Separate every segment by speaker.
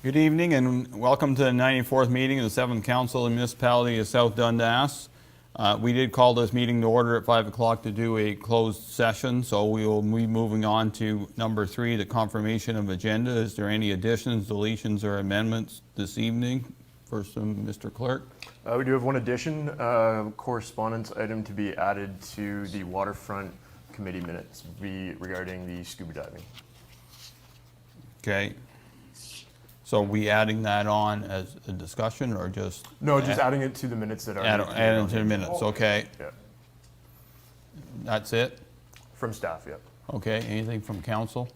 Speaker 1: Good evening and welcome to the 94th meeting of the 7th Council of the Municipality of South Dundas. We did call this meeting to order at 5 o'clock to do a closed session, so we will be moving on to number 3, the confirmation of agenda. Is there any additions, deletions, or amendments this evening? First from Mr. Clerk.
Speaker 2: We do have one addition, correspondence item to be added to the waterfront committee minutes regarding the scuba diving.
Speaker 1: Okay. So are we adding that on as a discussion or just?
Speaker 2: No, just adding it to the minutes that are.
Speaker 1: Adding to the minutes, okay.
Speaker 2: Yeah.
Speaker 1: That's it?
Speaker 2: From staff, yeah.
Speaker 1: Okay, anything from council?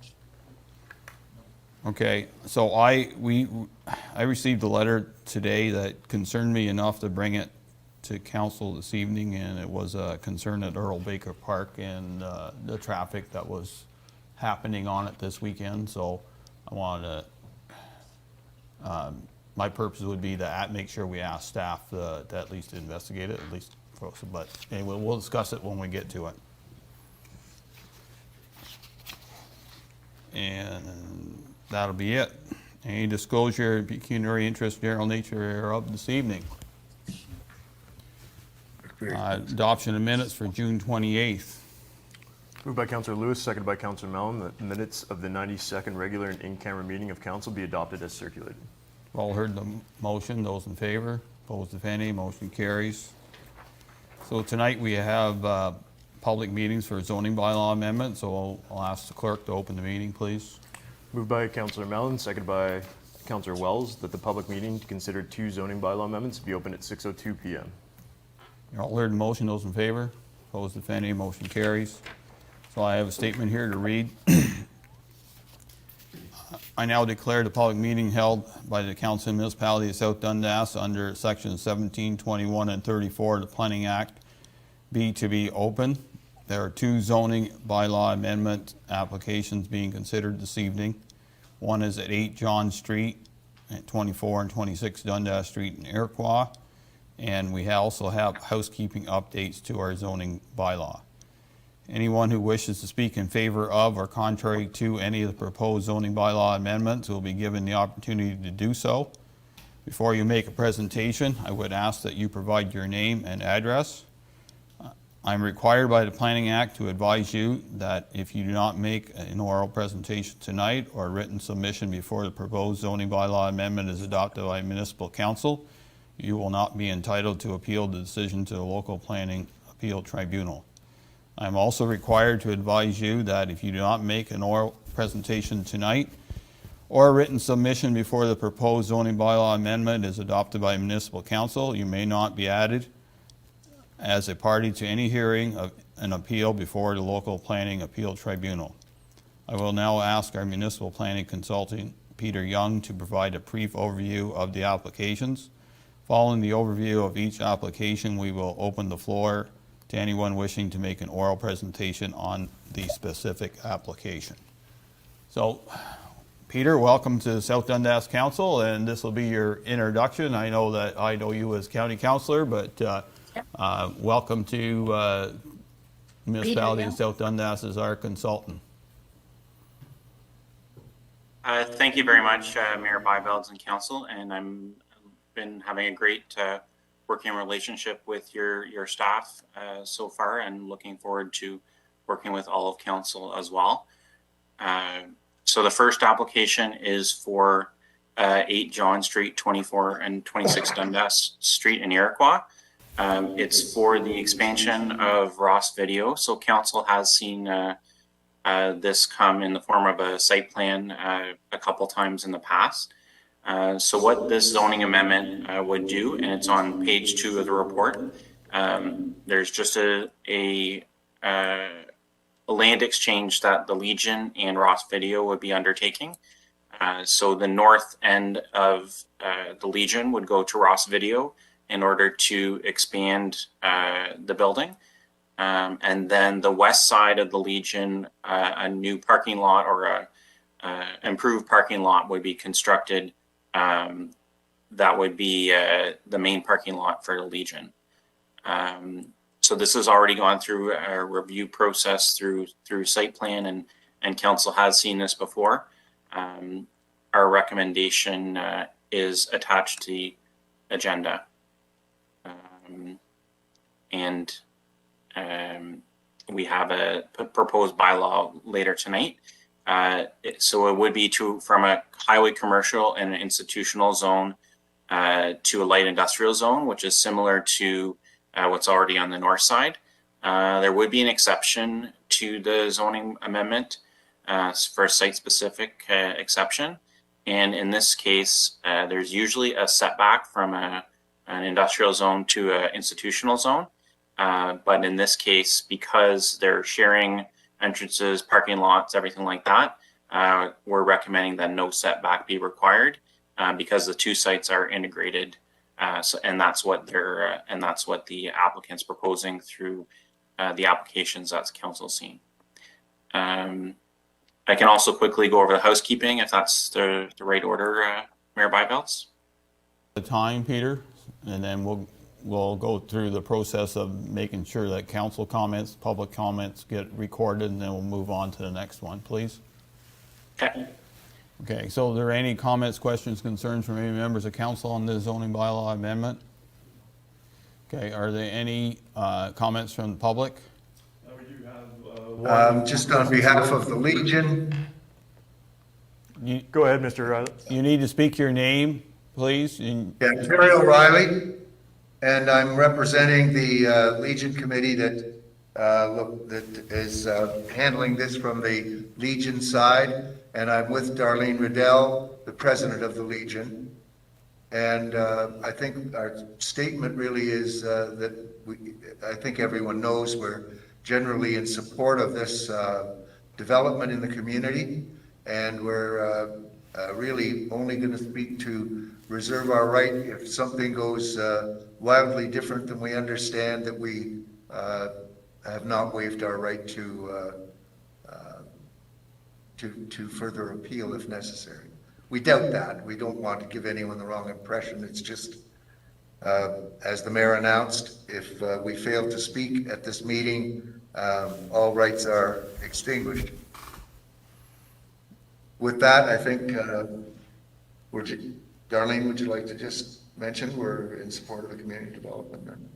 Speaker 1: Okay, so I received a letter today that concerned me enough to bring it to council this evening, and it was a concern at Earl Baker Park and the traffic that was happening on it this weekend. So I wanted to, my purpose would be to make sure we ask staff to at least investigate it, at least, but anyway, we'll discuss it when we get to it. And that'll be it. Any disclosure, pecuniary interest, general nature of this evening? Adoption of minutes for June 28th.
Speaker 2: Moved by Councillor Lewis, seconded by Councillor Mellon, that the minutes of the 92nd regular and in-camera meeting of council be adopted as circulated.
Speaker 1: All heard the motion. Those in favor? Opposed, if any? Motion carries. So tonight we have public meetings for zoning bylaw amendment. So I'll ask the clerk to open the meeting, please.
Speaker 2: Moved by Councillor Mellon, seconded by Councillor Wells, that the public meeting to consider 2 zoning bylaw amendments be open at 6:02 p.m.
Speaker 1: You all heard the motion. Those in favor? Opposed, if any? Motion carries. So I have a statement here to read. I now declare the public meeting held by the Council of the Municipality of South Dundas under Sections 17, 21, and 34 of the Planning Act to be open. There are 2 zoning bylaw amendment applications being considered this evening. One is at 8 John Street, at 24 and 26 Dundas Street in Iroquois. And we also have housekeeping updates to our zoning bylaw. Anyone who wishes to speak in favor of or contrary to any of the proposed zoning bylaw amendments will be given the opportunity to do so. Before you make a presentation, I would ask that you provide your name and address. I'm required by the Planning Act to advise you that if you do not make an oral presentation tonight or a written submission before the proposed zoning bylaw amendment is adopted by Municipal Council, you will not be entitled to appeal the decision to the local planning appeal tribunal. I'm also required to advise you that if you do not make an oral presentation tonight or a written submission before the proposed zoning bylaw amendment is adopted by Municipal Council, you may not be added as a party to any hearing of an appeal before the local planning appeal tribunal. I will now ask our municipal planning consultant, Peter Young, to provide a brief overview of the applications. Following the overview of each application, we will open the floor to anyone wishing to make an oral presentation on the specific application. So, Peter, welcome to South Dundas Council, and this will be your introduction. I know that I know you as County Councillor, but welcome to Municipality of South Dundas as our consultant.
Speaker 3: Thank you very much, Mayor Bylaw and Council, and I've been having a great working relationship with your staff so far, and looking forward to working with all of council as well. So the first application is for 8 John Street, 24 and 26 Dundas Street in Iroquois. It's for the expansion of Ross Video. So council has seen this come in the form of a site plan a couple times in the past. So what this zoning amendment would do, and it's on page 2 of the report, there's just a land exchange that the Legion and Ross Video would be undertaking. So the north end of the Legion would go to Ross Video in order to expand the building. And then the west side of the Legion, a new parking lot or a improved parking lot would be constructed. That would be the main parking lot for the Legion. So this has already gone through a review process through site plan, and council has seen this before. our recommendation is attached to the agenda. And we have a proposed bylaw later tonight. So it would be from a highway commercial and an institutional zone to a light industrial zone, which is similar to what's already on the north side. There would be an exception to the zoning amendment for a site-specific exception. And in this case, there's usually a setback from an industrial zone to an institutional zone. But in this case, because they're sharing entrances, parking lots, everything like that, we're recommending that no setback be required because the two sites are integrated. And that's what the applicant's proposing through the applications that council's seen. I can also quickly go over the housekeeping if that's the right order, Mayor Byvelds.
Speaker 1: The time, Peter, and then we'll go through the process of making sure that council comments, public comments get recorded, and then we'll move on to the next one, please.
Speaker 3: Okay.
Speaker 1: Okay, so are there any comments, questions, concerns from any members of council on the zoning bylaw amendment? Okay, are there any comments from the public?
Speaker 2: We do have
Speaker 4: Just on behalf of the Legion,
Speaker 2: Go ahead, Mr. Riley.
Speaker 1: You need to speak your name, please.
Speaker 4: Terry O'Reilly, and I'm representing the Legion Committee that is handling this from the Legion side, and I'm with Darlene Riddell, the president of the Legion. And I think our statement really is that I think everyone knows we're generally in support of this development in the community, and we're really only going to speak to reserve our right if something goes wildly different than we understand, that we have not waived our right to further appeal if necessary. We doubt that. We don't want to give anyone the wrong impression. It's just, as the mayor announced, if we fail to speak at this meeting, all rights are extinguished. With that, I think, Darlene, would you like to just mention we're in support of the community development?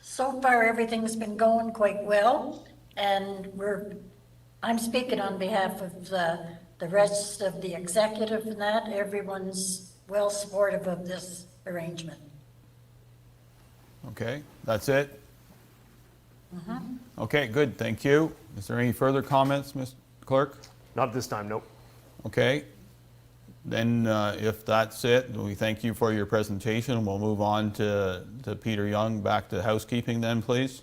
Speaker 5: So far, everything's been going quite well, and I'm speaking on behalf of the rest of the executive and that. Everyone's well supportive of this arrangement.
Speaker 1: Okay, that's it? Okay, good, thank you. Is there any further comments, Mr. Clerk?
Speaker 2: Not this time, nope.
Speaker 1: Okay, then if that's it, we thank you for your presentation. We'll move on to Peter Young. Back to housekeeping then, please.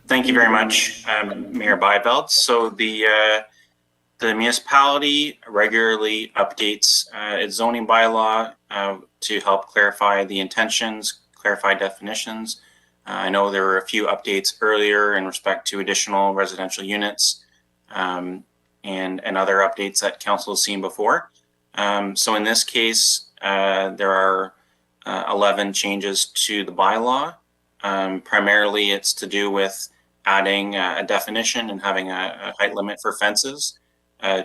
Speaker 3: Thank you very much, Mayor Byvelds. So the municipality regularly updates its zoning bylaw to help clarify the intentions, clarify definitions. I know there were a few updates earlier in respect to additional residential units and other updates that council has seen before. So in this case, there are 11 changes to the bylaw. Primarily, it's to do with adding a definition and having a height limit for fences,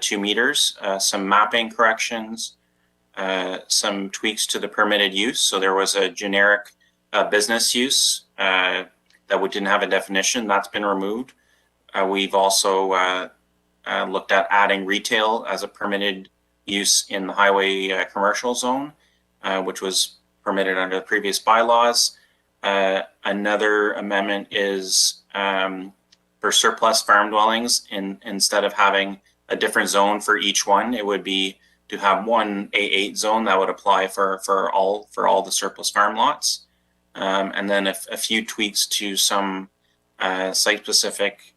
Speaker 3: 2 meters, some mapping corrections, some tweaks to the permitted use. So there was a generic business use that we didn't have a definition. That's been removed. We've also looked at adding retail as a permitted use in the highway commercial zone, which was permitted under the previous bylaws. Another amendment is for surplus farm dwellings. Instead of having a different zone for each one, it would be to have one A8 zone that would apply for all the surplus farm lots. And then a few tweaks to some site-specific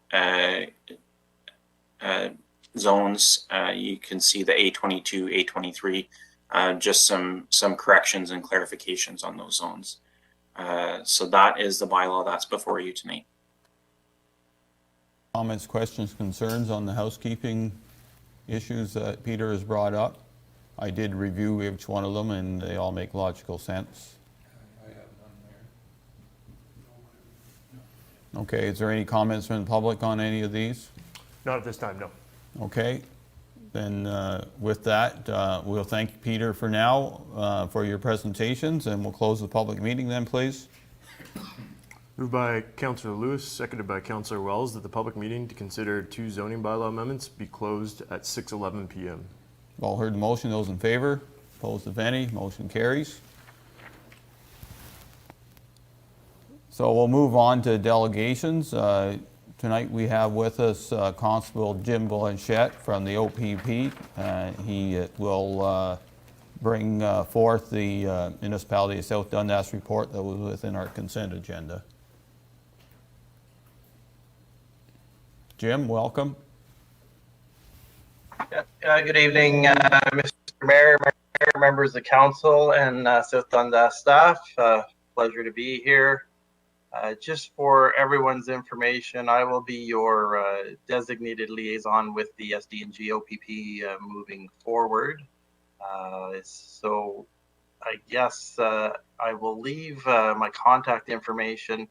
Speaker 3: zones. You can see the A22, A23, just some corrections and clarifications on those zones. So that is the bylaw that's before you tonight.
Speaker 1: Comments, questions, concerns on the housekeeping issues that Peter has brought up? I did review each one of them, and they all make logical sense. Okay, is there any comments from the public on any of these?
Speaker 2: Not at this time, no.
Speaker 1: Okay, then with that, we'll thank Peter for now for your presentations, and we'll close the public meeting then, please.
Speaker 2: Moved by Councillor Lewis, seconded by Councillor Wells, that the public meeting to consider 2 zoning bylaw amendments be closed at 6:11 p.m.
Speaker 1: All heard the motion, those in favor? Opposed, if any, motion carries. So we'll move on to delegations. Tonight we have with us Constable Jim Blanchette from the OPP. He will bring forth the Municipality of South Dundas report that was within our consent agenda. Jim, welcome.
Speaker 6: Good evening, Mr. Mayor, members of council, and South Dundas staff. Pleasure to be here. Just for everyone's information, I will be your designated liaison with the SD&G OPP moving forward. So I guess I will leave my contact information,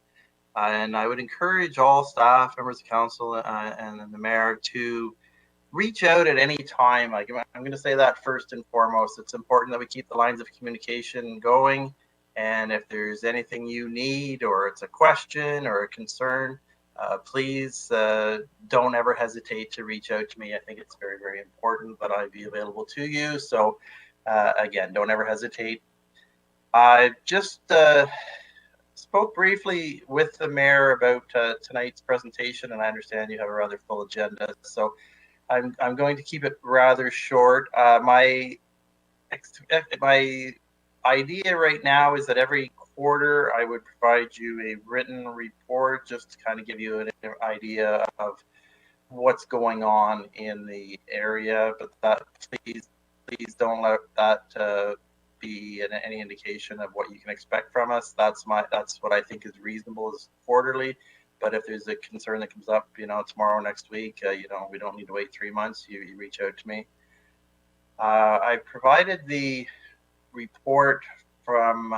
Speaker 6: and I would encourage all staff, members of council, and the mayor to reach out at any time. I'm going to say that first and foremost. It's important that we keep the lines of communication going. And if there's anything you need, or it's a question or a concern, please don't ever hesitate to reach out to me. I think it's very, very important that I be available to you. So again, don't ever hesitate. I just spoke briefly with the mayor about tonight's presentation, and I understand you have a rather full agenda. So I'm going to keep it rather short. My idea right now is that every quarter I would provide you a written report just to kind of give you an idea of what's going on in the area. But that please don't let that be any indication of what you can expect from us. That's what I think is reasonable as quarterly. But if there's a concern that comes up, tomorrow, next week, we don't need to wait 3 months. You reach out to me. I provided the report from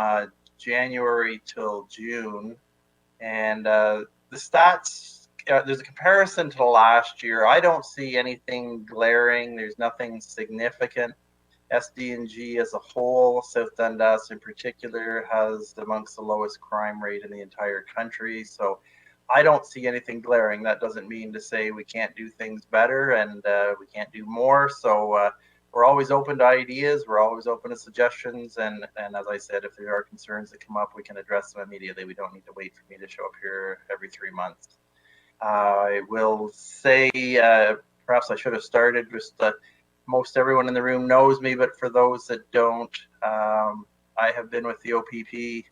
Speaker 6: January till June, and the stats, there's a comparison to last year. I don't see anything glaring. There's nothing significant. SD&G as a whole, South Dundas in particular, has amongst the lowest crime rate in the entire country. So I don't see anything glaring. That doesn't mean to say we can't do things better and we can't do more. So we're always open to ideas. We're always open to suggestions. And as I said, if there are concerns that come up, we can address them immediately. We don't need to wait for me to show up here every 3 months. I will say, perhaps I should have started with most everyone in the room knows me, but for those that don't, I have been with the OPP.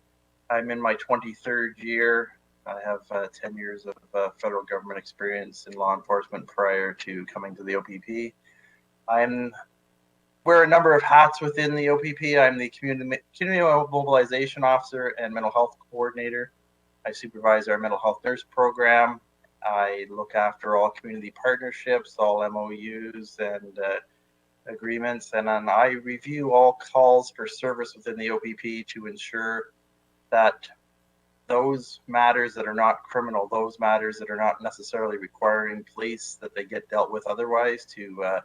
Speaker 6: I'm in my 23rd year. I have 10 years of federal government experience in law enforcement prior to coming to the OPP. Wear a number of hats within the OPP. I'm the community mobilization officer and mental health coordinator. I supervise our mental health nurse program. I look after all community partnerships, all MOUs and agreements, and then I review all calls for service within the OPP to ensure that those matters that are not criminal, those matters that are not necessarily requiring police, that they get dealt with otherwise to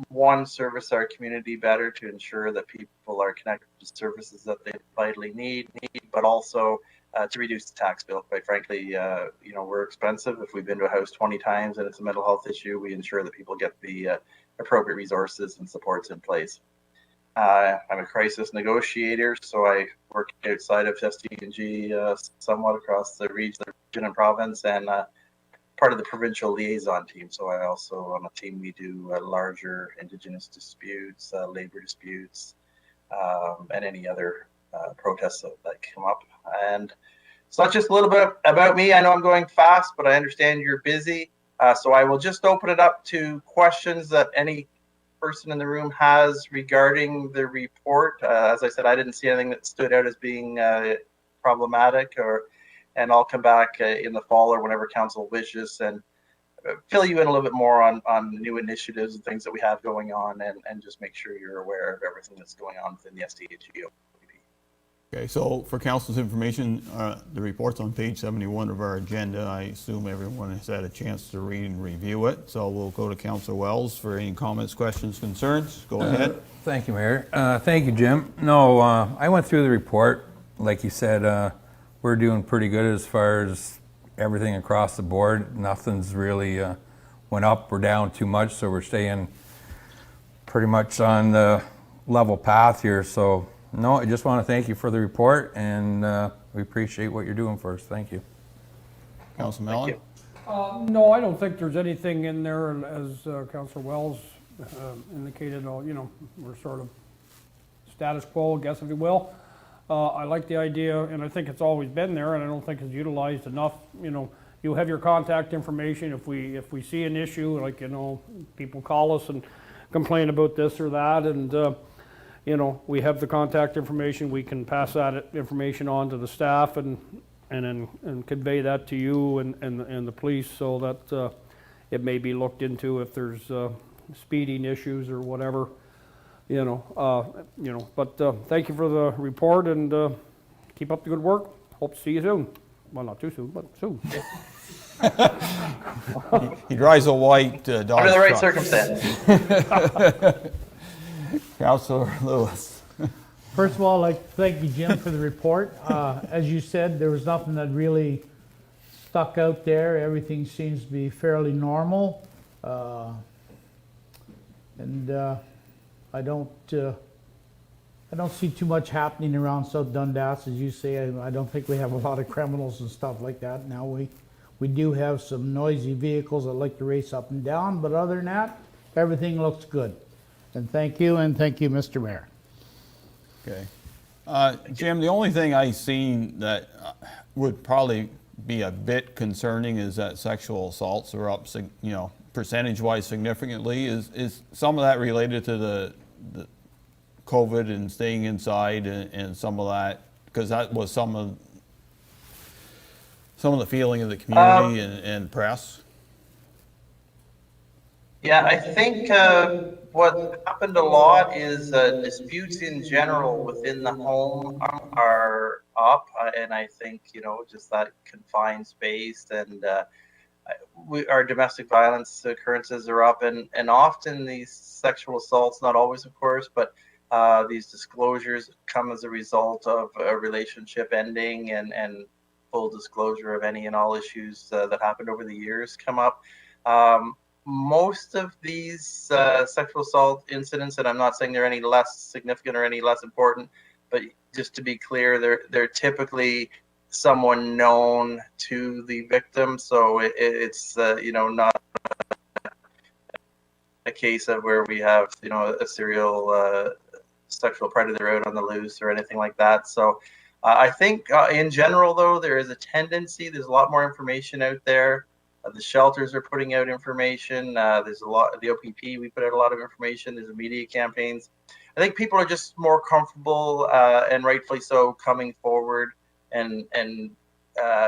Speaker 6: one, service our community better, to ensure that people are connected to services that they vitally need, but also to reduce the tax bill. Quite frankly, we're expensive. If we've been to a house 20 times and it's a mental health issue, we ensure that people get the appropriate resources and supports in place. I'm a crisis negotiator, so I work outside of SD&G somewhat across the region and province, and part of the provincial liaison team. So I also, on a team, we do larger Indigenous disputes, labor disputes, and any other protests that come up. And so that's just a little bit about me. I know I'm going fast, but I understand you're busy. So I will just open it up to questions that any person in the room has regarding the report. As I said, I didn't see anything that stood out as being problematic, and I'll come back in the fall or whenever council wishes and fill you in a little bit more on new initiatives and things that we have going on, and just make sure you're aware of everything that's going on within the SD&G OPP.
Speaker 1: Okay, so for council's information, the report's on page 71 of our agenda. I assume everyone has had a chance to read and review it. So we'll go to Councillor Wells for any comments, questions, concerns. Go ahead.
Speaker 7: Thank you, Mayor. Thank you, Jim. No, I went through the report. Like you said, we're doing pretty good as far as everything across the board. Nothing's really went up or down too much, so we're staying pretty much on the level path here. So, no, I just want to thank you for the report, and we appreciate what you're doing for us. Thank you.
Speaker 1: Councillor Mellon?
Speaker 8: No, I don't think there's anything in there, as Councillor Wells indicated, we're sort of status quo, I guess, if you will. I like the idea, and I think it's always been there, and I don't think it's utilized enough. You have your contact information. If we see an issue, like, people call us and complain about this or that, and we have the contact information. We can pass that information on to the staff and convey that to you and the police, so that it may be looked into if there's speeding issues or whatever. But thank you for the report, and keep up the good work. Hope to see you soon. Well, not too soon, but soon.
Speaker 1: He drives a white Dodge truck.
Speaker 6: Under the right circumstances.
Speaker 1: Councillor Lewis.
Speaker 9: First of all, I'd like to thank you, Jim, for the report. As you said, there was nothing that really stuck out there. Everything seems to be fairly normal. I don't see too much happening around South Dundas, as you say. I don't think we have a lot of criminals and stuff like that. Now we do have some noisy vehicles that like to race up and down, but other than that, everything looks good. And thank you, Mr. Mayor.
Speaker 1: Okay. Jim, the only thing I seen that would probably be a bit concerning is that sexual assaults are up, percentage-wise significantly. Is some of that related to the COVID and staying inside and some of that? Because that was some of the feeling of the community and press.
Speaker 6: Yeah, I think what happened a lot is disputes in general within the home are up, and I think, just that confined space and our domestic violence occurrences are up, and often these sexual assaults, not always of course, but these disclosures come as a result of a relationship ending, and full disclosure of any and all issues that happened over the years come up. Most of these sexual assault incidents, and I'm not saying they're any less significant or any less important, but just to be clear, they're typically someone known to the victim, so it's not a case of where we have a serial sexual predator out on the loose or anything like that. So I think in general, though, there is a tendency. There's a lot more information out there. The shelters are putting out information. There's a lot of the OPP. We put out a lot of information. There's media campaigns. I think people are just more comfortable, and rightfully so, coming forward and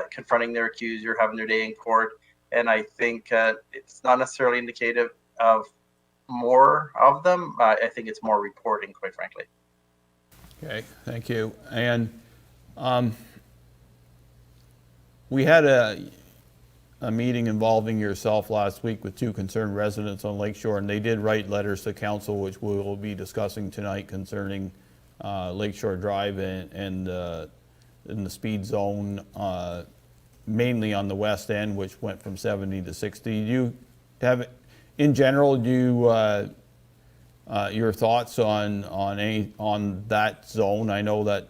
Speaker 6: confronting their accuser, having their day in court. And I think it's not necessarily indicative of more of them. I think it's more reporting, quite frankly.
Speaker 1: Okay, thank you. And we had a meeting involving yourself last week with two concerned residents on Lakeshore, and they did write letters to council, which we will be discussing tonight, concerning Lakeshore Drive and in the speed zone, mainly on the west end, which went from 70 to 60. Do you have, in general, your thoughts on that zone? I know that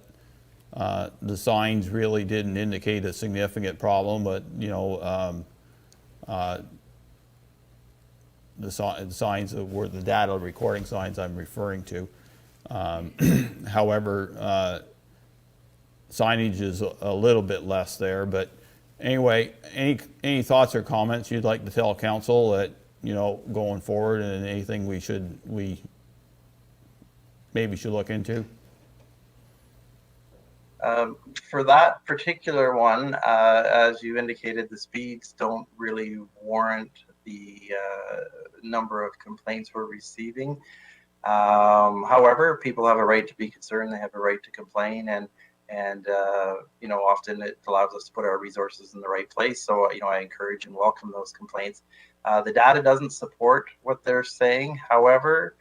Speaker 1: the signs really didn't indicate a significant problem, but the signs were the data recording signs I'm referring to. However, signage is a little bit less there. But anyway, any thoughts or comments you'd like to tell council that going forward, and anything we maybe should look into?
Speaker 6: For that particular one, as you indicated, the speeds don't really warrant the number of complaints we're receiving. However, people have a right to be concerned. They have a right to complain, and And, often it allows us to put our resources in the right place. So, I encourage and welcome those complaints. The data doesn't support what they're saying. However,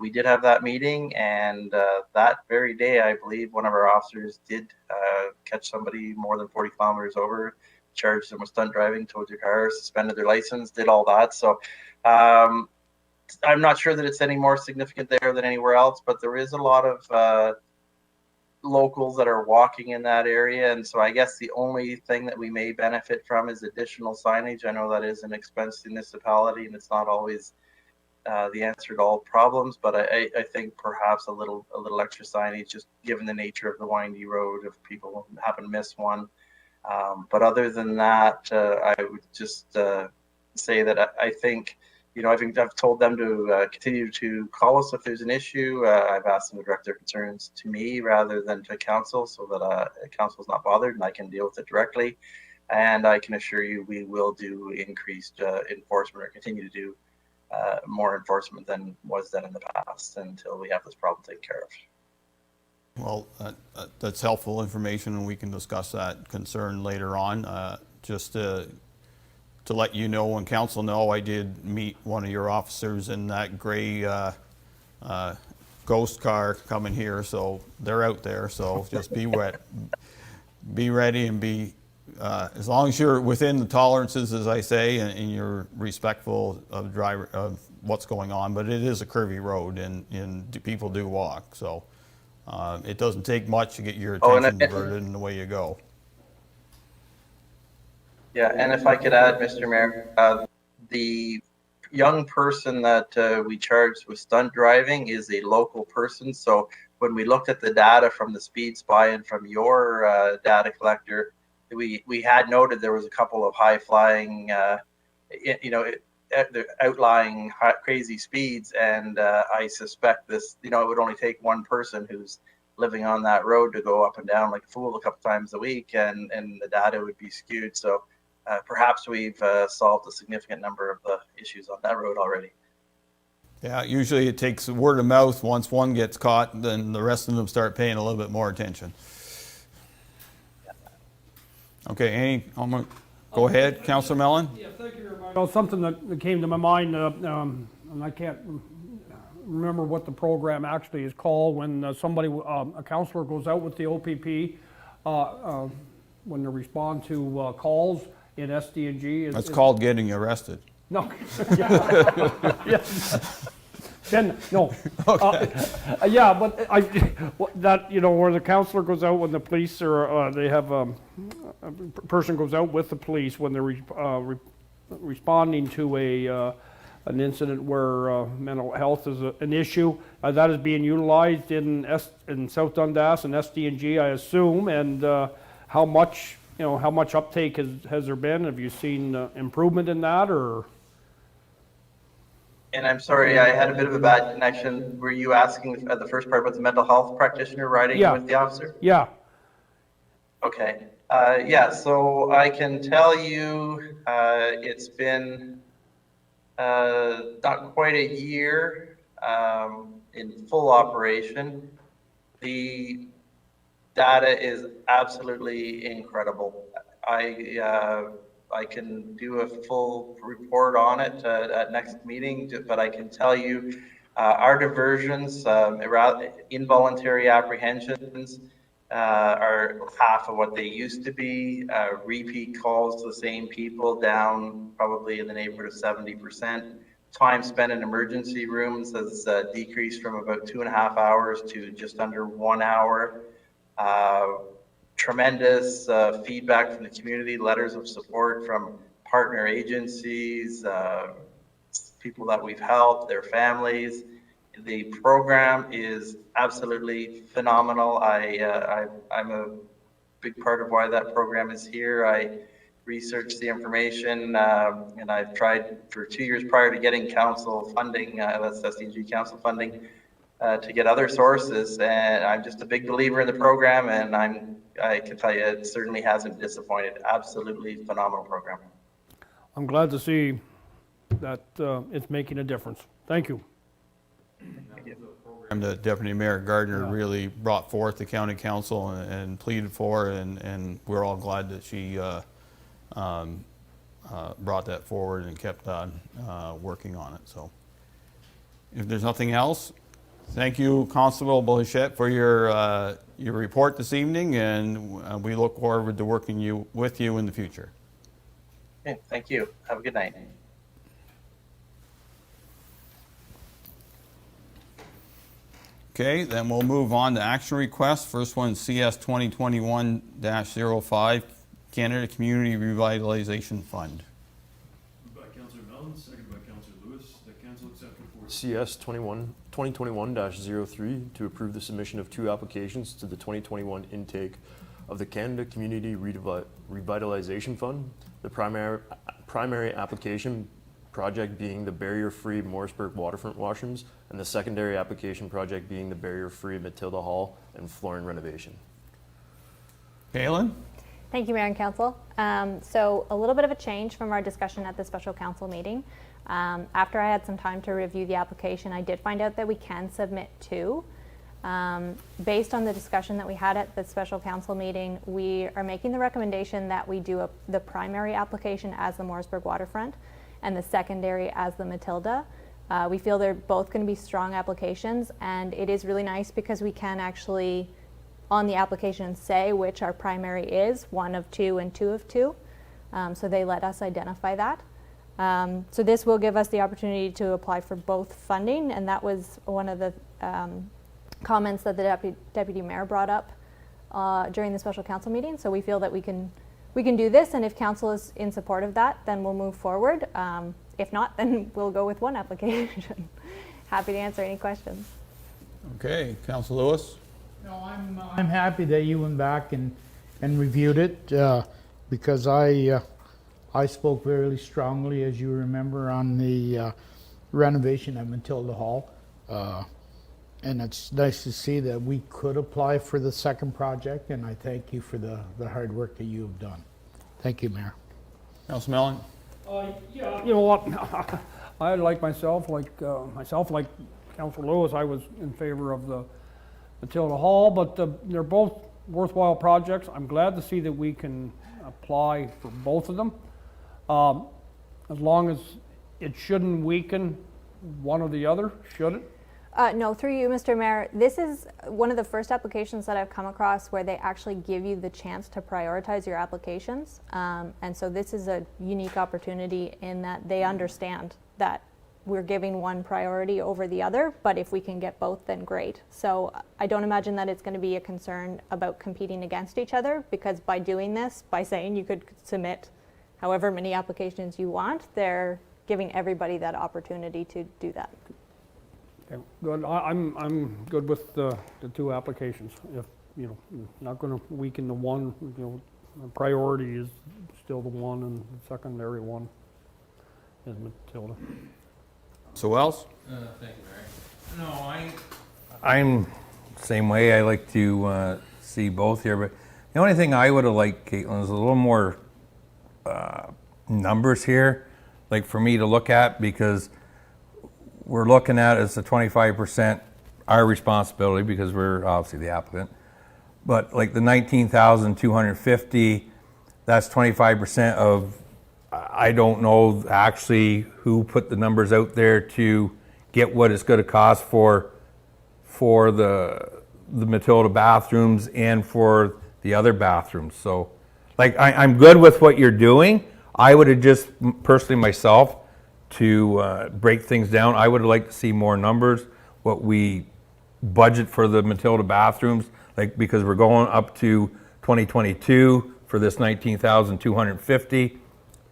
Speaker 6: we did have that meeting, and that very day, I believe one of our officers did catch somebody more than 40 kilometers over, charged them with stunt driving, towed their car, suspended their license, did all that. So I'm not sure that it's any more significant there than anywhere else, but there is a lot of locals that are walking in that area. And so I guess the only thing that we may benefit from is additional signage. I know that is an expense to municipality, and it's not always the answer to all problems, but I think perhaps a little extra signage, just given the nature of the windy road, if people happen to miss one. But other than that, I would just say that I think, I've told them to continue to call us if there's an issue. I've asked them to direct their concerns to me rather than to council, so that council's not bothered and I can deal with it directly. And I can assure you we will do increased enforcement, or continue to do more enforcement than was done in the past, until we have this problem taken care of.
Speaker 1: Well, that's helpful information, and we can discuss that concern later on. Just to let you know and council know, I did meet one of your officers in that gray ghost car coming here, so they're out there. So just be ready, and be as long as you're within the tolerances, as I say, and you're respectful of driver of what's going on. But it is a curvy road, and people do walk, so it doesn't take much to get your attention diverted in the way you go.
Speaker 6: Yeah, and if I could add, Mr. Mayor, the young person that we charged with stunt driving is a local person. So when we looked at the data from the speed spy and from your data collector, we had noted there was a couple of high flying, outlying crazy speeds, and I suspect this, it would only take one person who's living on that road to go up and down like a fool a couple times a week, and the data would be skewed. So perhaps we've solved a significant number of the issues on that road already.
Speaker 1: Yeah, usually it takes word of mouth. Once one gets caught, then the rest of them start paying a little bit more attention. Okay, go ahead, Councillor Mellon.
Speaker 8: Yeah, thank you very much. Something that came to my mind, and I can't remember what the program actually is called, when a councillor goes out with the OPP, when they respond to calls in SD&G.
Speaker 1: That's called getting arrested.
Speaker 8: No. Yeah. Then, no. Yeah, but where the counselor goes out when the police, or they have a person goes out with the police when they're responding to an incident where mental health is an issue. That is being utilized in South Dundas and SD&G, I assume. And how much uptake has there been? Have you seen improvement in that, or?
Speaker 6: And I'm sorry, I had a bit of a bad connection. Were you asking the first part about the mental health practitioner riding with the officer?
Speaker 8: Yeah.
Speaker 6: Okay. So I can tell you it's been not quite a year in full operation. The data is absolutely incredible. I can do a full report on it at next meeting, but I can tell you our diversions, involuntary apprehensions, are half of what they used to be. Repeat calls to the same people down probably in the neighborhood of 70%. Time spent in emergency rooms has decreased from about 2.5 hours to just under 1 hour. Tremendous feedback from the community, letters of support from partner agencies, people that we've helped, their families. The program is absolutely phenomenal. I'm a big part of why that program is here. I researched the information, and I've tried for 2 years prior to getting council funding, that's SDG council funding, to get other sources. And I'm just a big believer in the program, and I can tell you it certainly hasn't disappointed. Absolutely phenomenal program.
Speaker 8: I'm glad to see that it's making a difference. Thank you.
Speaker 1: that Deputy Mayor Gardner
Speaker 9: Yeah.
Speaker 1: really brought forth the county council and pleaded for, and we're all glad that she brought that forward and kept on working on it. So if there's nothing else, thank you, Constable Blanchette, for your report this evening, and we look forward to working with you in the future.
Speaker 6: Okay, thank you. Have a good night.
Speaker 1: Okay, then we'll move on to action requests. First one, CS 2021-05, Canada Community Revitalization Fund.
Speaker 10: Moved by Councillor Mellon, seconded by Councillor Lewis, that council accept report.
Speaker 2: CS 2021-03 to approve the submission of 2 applications to the 2021 intake of the Canada Community Revitalization Fund. The primary application project being the barrier-free Morrisburg waterfront washrooms, and the secondary application project being the barrier-free Matilda Hall and flooring renovation.
Speaker 1: Kaylin?
Speaker 11: Thank you, Mayor and Council. So a little bit of a change from our discussion at the special council meeting. After I had some time to review the application, I did find out that we can submit 2. Based on the discussion that we had at the special council meeting, we are making the recommendation that we do the primary application as the Morrisburg waterfront and the secondary as the Matilda. We feel they're both going to be strong applications, and it is really nice because we can actually on the application say which our primary is, 1 of 2 and 2 of 2. So they let us identify that. So this will give us the opportunity to apply for both funding, and that was one of the comments that the deputy mayor brought up during the special council meeting. So we feel that we can do this, and if council is in support of that, then we'll move forward. If not, then we'll go with 1 application. Happy to answer any questions.
Speaker 1: Okay, Council Lewis?
Speaker 9: No, I'm happy that you went back and reviewed it, because I spoke very strongly, as you remember, on the renovation at Matilda Hall. And it's nice to see that we could apply for the second project, and I thank you for the hard work that you have done. Thank you, Mayor.
Speaker 1: Council Mellon?
Speaker 8: Yeah, you know what, I like Council Lewis, I was in favor of the Matilda Hall, but they're both worthwhile projects. I'm glad to see that we can apply for both of them. As long as it shouldn't weaken one or the other, should it?
Speaker 11: No, through you, Mr. Mayor, this is one of the first applications that I've come across where they actually give you the chance to prioritize your applications. And so this is a unique opportunity in that they understand that we're giving one priority over the other, but if we can get both, then great. So I don't imagine that it's going to be a concern about competing against each other, because by doing this, by saying you could submit however many applications you want, they're giving everybody that opportunity to do that.
Speaker 8: Okay, good. I'm good with the 2 applications. If, not going to weaken the one, the priority is still the one, and the secondary one is Matilda.
Speaker 1: So Wells?
Speaker 7: Thank you, Mary. No, I'm same way. I like to see both here, but the only thing I would have liked, Caitlin, is a little more numbers here, like for me to look at, because we're looking at it's a 25% our responsibility because we're obviously the applicant, but like the 19,250, that's 25% of, I don't know actually who put the numbers out there to get what it's going to cost for the Matilda bathrooms and for the other bathrooms. So like I'm good with what you're doing. I would have just personally myself to break things down. I would like to see more numbers, what we budget for the Matilda bathrooms, like because we're going up to 2022 for this 19,250.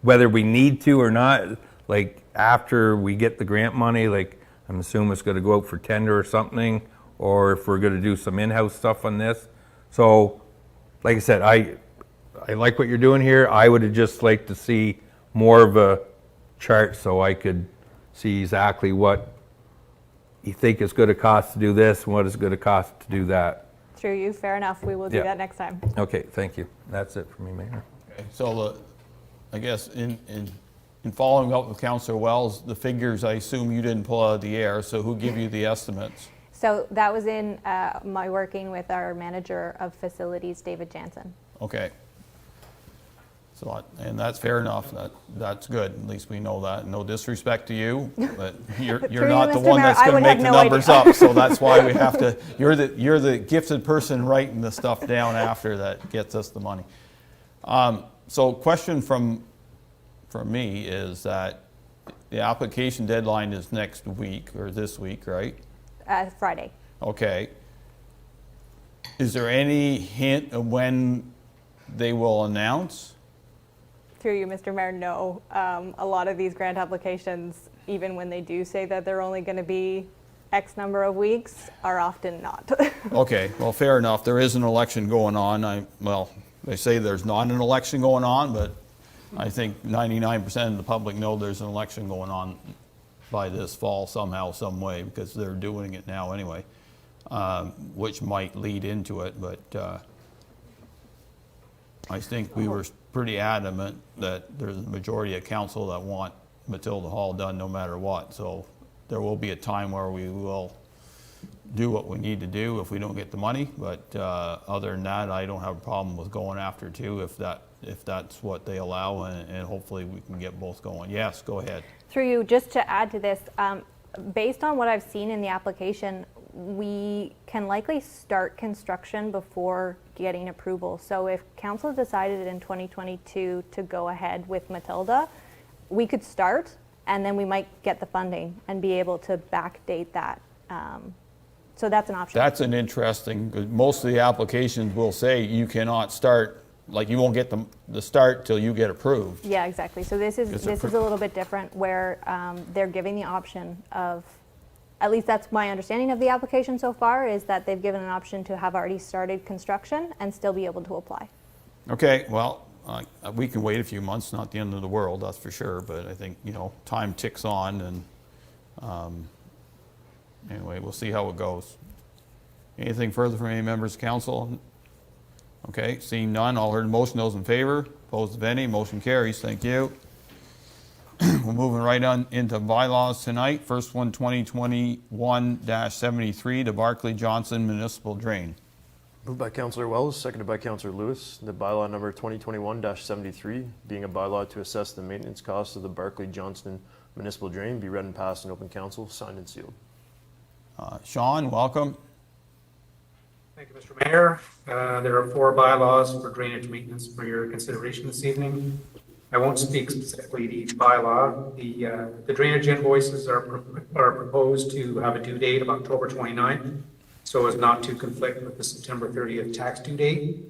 Speaker 7: Whether we need to or not, like after we get the grant money, like I'm assuming it's going to go out for tender or something, or if we're going to do some in-house stuff on this. So, like I said, I like what you're doing here. I would have just liked to see more of a chart so I could see exactly what you think it's going to cost to do this and what it's going to cost to do that.
Speaker 11: Through you, fair enough. We will do
Speaker 7: Yeah.
Speaker 11: that next time.
Speaker 7: Okay, thank you. That's it for me, Mayor.
Speaker 1: Okay, so I guess in following up with Councillor Wells, the figures I assume you didn't pull out of the air, so who gave you the estimates?
Speaker 11: So that was in my working with our manager of facilities, David Jansen.
Speaker 1: Okay. So, and that's fair enough, that's good, at least we know that. No disrespect to you, but you're
Speaker 11: Through you,
Speaker 1: not the
Speaker 11: Mr.
Speaker 1: one
Speaker 11: Mayor,
Speaker 1: that's
Speaker 11: I
Speaker 1: gonna
Speaker 11: would
Speaker 1: make
Speaker 11: have
Speaker 1: the
Speaker 11: no
Speaker 1: numbers
Speaker 11: idea.
Speaker 1: up, so that's why we have to, you're the gifted person writing the stuff down after that gets us the money. So question from me is that the application deadline is next week, or this week, right?
Speaker 11: Friday.
Speaker 1: Okay. Is there any hint of when they will announce?
Speaker 11: Through you, Mr. Mayor, no. A lot of these grant applications, even when they do say that they're only going to be X number of weeks, are often not.
Speaker 1: Okay, well, fair enough. There is an election going on. Well, they say there's not an election going on, but I think 99% of the public know there's an election going on by this fall somehow, some way, because they're doing it now anyway, which might lead into it, but I think we were pretty adamant that there's a majority of council that want Matilda Hall done no matter what. So there will be a time where we will do what we need to do if we don't get the money. But other than that, I don't have a problem with going after two if that's what they allow, and hopefully we can get both going. Yes, go ahead.
Speaker 11: Through you, just to add to this, based on what I've seen in the application, we can likely start construction before getting approval. So if council decided in 2022 to go ahead with Matilda, we could start and then we might get the funding and be able to backdate that. So that's an option.
Speaker 1: That's an interesting, because most of the applications will say you cannot start, like you won't get the start till you get approved.
Speaker 11: Yeah, exactly. So this is
Speaker 1: It's
Speaker 11: a little bit different where they're giving the option of, at least that's my understanding of the application so far, is that they've given an option to have already started construction and still be able to apply.
Speaker 1: Okay, well, we can wait a few months, not the end of the world, that's for sure, but I think, time ticks on, and anyway, we'll see how it goes. Anything further from any members of council? Okay, seeing none, all heard the motion, those in favor, opposed if any, motion carries, thank you. We're moving right on into bylaws tonight. First one, 2021-73, the Barclay Johnson Municipal Drain.
Speaker 2: Moved by Councillor Wells, seconded by Councillor Lewis. The bylaw number 2021-73, being a bylaw to assess the maintenance costs of the Barclay Johnston Municipal Drain, be read and passed in open council, signed and sealed.
Speaker 1: Sean, welcome.
Speaker 12: Thank you, Mr. Mayor. There are 4 bylaws for drainage maintenance for your consideration this evening. I won't speak specifically to each bylaw. The drainage invoices are proposed to have a due date of October 29th, so as not to conflict with the September 30th tax due date.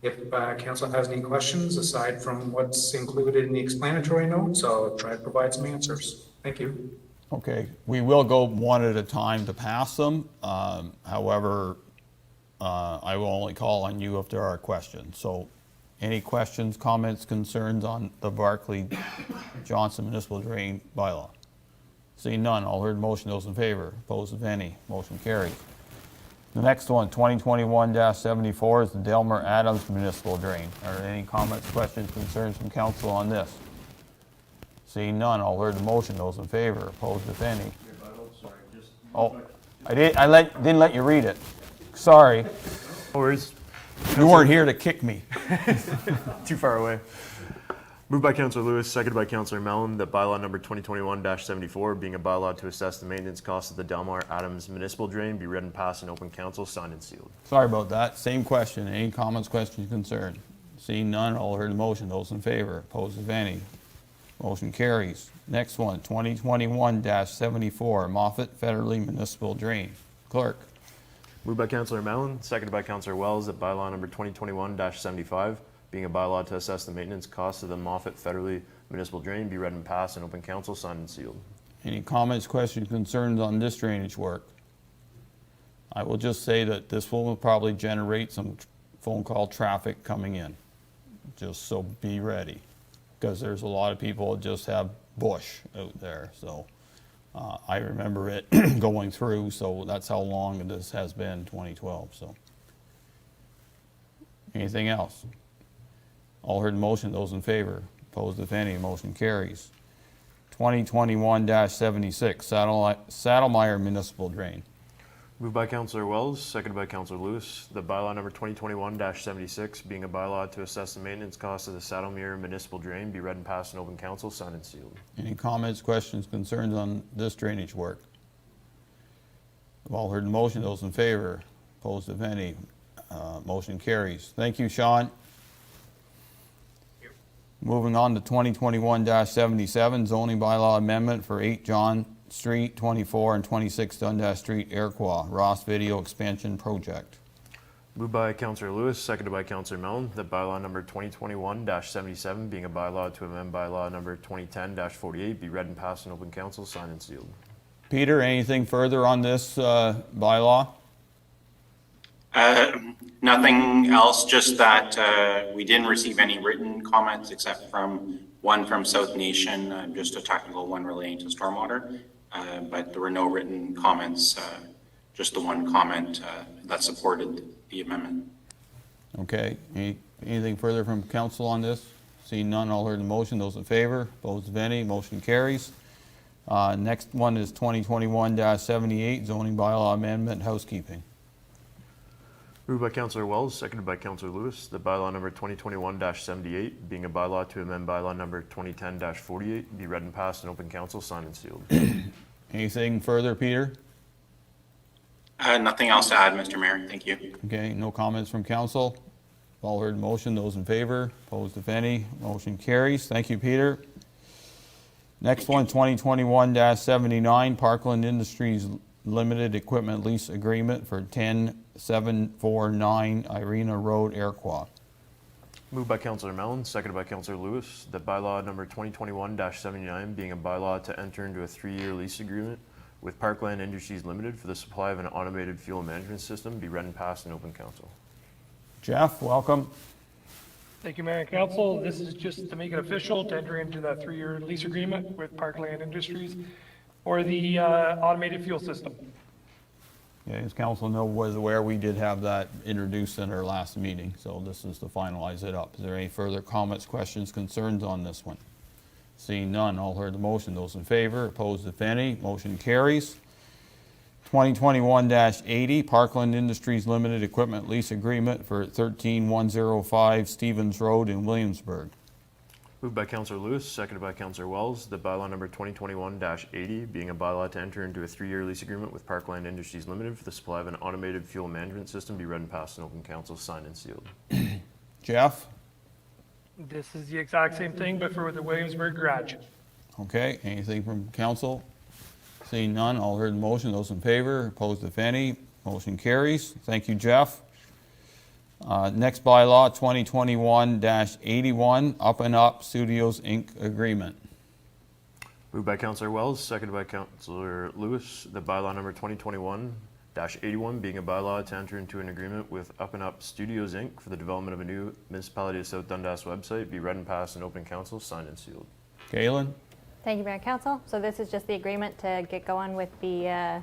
Speaker 12: If council has any questions aside from what's included in the explanatory notes, I'll try to provide some answers. Thank you.
Speaker 1: Okay, we will go one at a time to pass them. However, I will only call on you if there are questions. So any questions, comments, concerns on the Barclay Johnson Municipal Drain bylaw? Seeing none, all heard the motion, those in favor, opposed if any, motion carries. The next one, 2021-74, is the Delmer Adams Municipal Drain. Are there any comments, questions, concerns from council on this? Seeing none, all heard the motion, those in favor, opposed if any. Oh, I didn't let you read it. Sorry.
Speaker 2: No worries.
Speaker 1: You weren't here to kick me.
Speaker 2: Too far away. Moved by Councillor Lewis, seconded by Councillor Mellon, that bylaw number 2021-74, being a bylaw to assess the maintenance costs of the Delmar Adams Municipal Drain, be read and passed in open council, signed and sealed.
Speaker 1: Sorry about that. Same question. Any comments, questions, concerns? Seeing none, all heard the motion. Those in favor, opposed if any. Motion carries. Next one, 2021-74, Moffett Federally Municipal Drain. Clerk.
Speaker 2: Moved by Councillor Mellon, seconded by Councillor Wells, that bylaw number 2021-75, being a bylaw to assess the maintenance costs of the Moffett Federally Municipal Drain, be read and passed in open council, signed and sealed.
Speaker 1: Any comments, questions, concerns on this drainage work? I will just say that this will probably generate some phone call traffic coming in. Just so be ready, because there's a lot of people that just have bush out there. So I remember it going through, so that's how long this has been, 2012. So anything else? All heard the motion, those in favor, opposed if any, motion carries. 2021-76, Saddlemeyer Municipal Drain.
Speaker 2: Moved by Councillor Wells, seconded by Councillor Lewis, that bylaw number 2021-76, being a bylaw to assess the maintenance cost of the Saddlemere Municipal Drain, be read and passed in open council, signed and sealed.
Speaker 1: Any comments, questions, concerns on this drainage work? We've all heard the motion. Those in favor? Opposed, if any? Motion carries. Thank you, Sean. Moving on to 2021-77, zoning bylaw amendment for 8 John Street, 24 and 26 Dundas Street, Iroquois, Ross Video Expansion Project.
Speaker 2: Moved by Councillor Lewis, seconded by Councillor Mellon, that bylaw number 2021-77, being a bylaw to amend bylaw number 2010-48, be read and passed in open council, signed and sealed.
Speaker 1: Peter, anything further on this bylaw?
Speaker 3: Nothing else, just that we didn't receive any written comments except from one from South Nation, just a technical one relating to stormwater. But there were no written comments, just the one comment that supported the amendment.
Speaker 1: Okay, anything further from council on this? Seeing none, all heard the motion. Those in favor? Opposed, if any? Motion carries. Next one is 2021-78, zoning bylaw amendment, housekeeping.
Speaker 2: Moved by Councillor Wells, seconded by Councillor Lewis, that bylaw number 2021-78, being a bylaw to amend bylaw number 2010-48, be read and passed in open council, signed and sealed.
Speaker 1: Anything further, Peter?
Speaker 3: Nothing else to add, Mr. Mayor. Thank you.
Speaker 1: Okay, no comments from council. All heard the motion. Those in favor? Opposed, if any? Motion carries. Thank you, Peter. Next one, 2021-79, Parkland Industries Limited Equipment Lease Agreement for 10749 Irena Road, Iroquois.
Speaker 2: Moved by Councillor Mellon, seconded by Councillor Lewis, that bylaw number 2021-79, being a bylaw to enter into a 3-year lease agreement with Parkland Industries Limited for the supply of an automated fuel management system, be read and passed in open council.
Speaker 1: Jeff, welcome.
Speaker 13: Thank you, Mayor and Council. This is just to make it official to enter into that 3-year lease agreement with Parkland Industries for the automated fuel system.
Speaker 1: Okay, as council was aware, we did have that introduced in our last meeting, so this is to finalize it up. Is there any further comments, questions, concerns on this one? Seeing none, all heard the motion. Those in favor, opposed, if any, motion carries. 2021-80, Parkland Industries Limited Equipment Lease Agreement for 13105 Stevens Road in Williamsburg.
Speaker 2: Moved by Councillor Lewis, seconded by Councillor Wells, that bylaw number 2021-80, being a bylaw to enter into a 3-year lease agreement with Parkland Industries Limited for the supply of an automated fuel management system, be read and passed in open council, signed and sealed.
Speaker 1: Jeff?
Speaker 13: This is the exact same thing, but for the Williamsburg garage.
Speaker 1: Okay, anything from council? Seeing none, all heard the motion. Those in favor, opposed, if any, motion carries. Thank you, Jeff. Next bylaw, 2021-81, Up and Up Studios, Inc. Agreement.
Speaker 2: Moved by Councillor Wells, seconded by Councillor Lewis, the bylaw number 2021-81, being a bylaw to enter into an agreement with Up and Up Studios, Inc. for the development of a new Municipality of South Dundas website, be read and passed in open council, signed and sealed.
Speaker 1: Galen?
Speaker 11: Thank you, Mayor and Council. So this is just the agreement to get going with the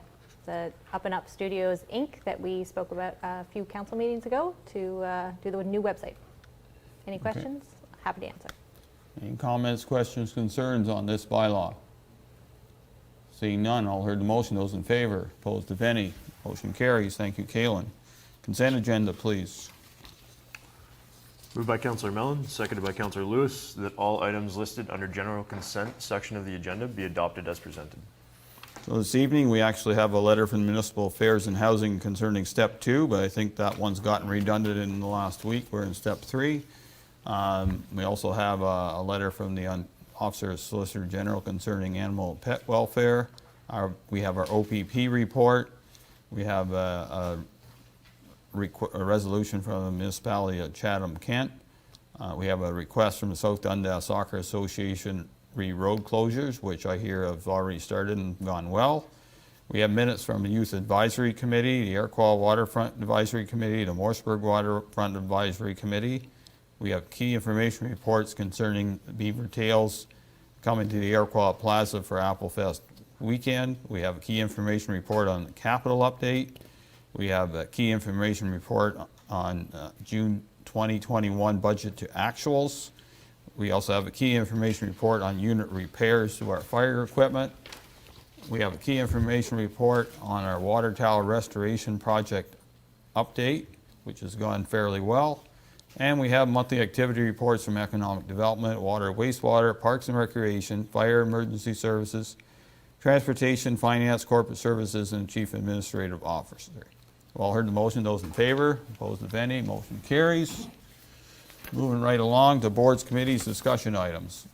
Speaker 11: Up and Up Studios, Inc. that we spoke about a few council meetings ago to do the new website. Any questions? Happy to answer.
Speaker 1: Any comments, questions, concerns on this bylaw? Seeing none, all heard the motion. Those in favor, opposed, if any, motion carries. Thank you, Kalen. Consent agenda, please.
Speaker 2: Moved by Councillor Mellon, seconded by Councillor Lewis, that all items listed under general consent section of the agenda be adopted as presented.
Speaker 1: So this evening, we actually have a letter from Municipal Affairs and Housing concerning Step 2, but I think that one's gotten redundant in the last week. We're in Step 3. We also have a letter from the Officer of Solicitor General concerning animal pet welfare. We have our OPP report. We have a resolution from the municipality of Chatham-Kent. We have a request from the South Dundas Soccer Association road closures, which I hear have already started and gone well. We have minutes from the Youth Advisory Committee, the Iroquois Waterfront Advisory Committee, the Morseburg Waterfront Advisory Committee. We have key information reports concerning beaver tails coming to the Iroquois Plaza for Applefest weekend. We have a key information report on the capital update. We have a key information report on June 2021 budget to actuals. We also have a key information report on unit repairs to our fire equipment. We have a key information report on our water tower restoration project update, which has gone fairly well. And we have monthly activity reports from economic development, water, wastewater, parks and recreation, fire, emergency services, transportation, finance, corporate services, and chief administrative officer. We've all heard the motion. Those in favor, opposed if any, motion carries. Moving right along to boards, committees, discussion items.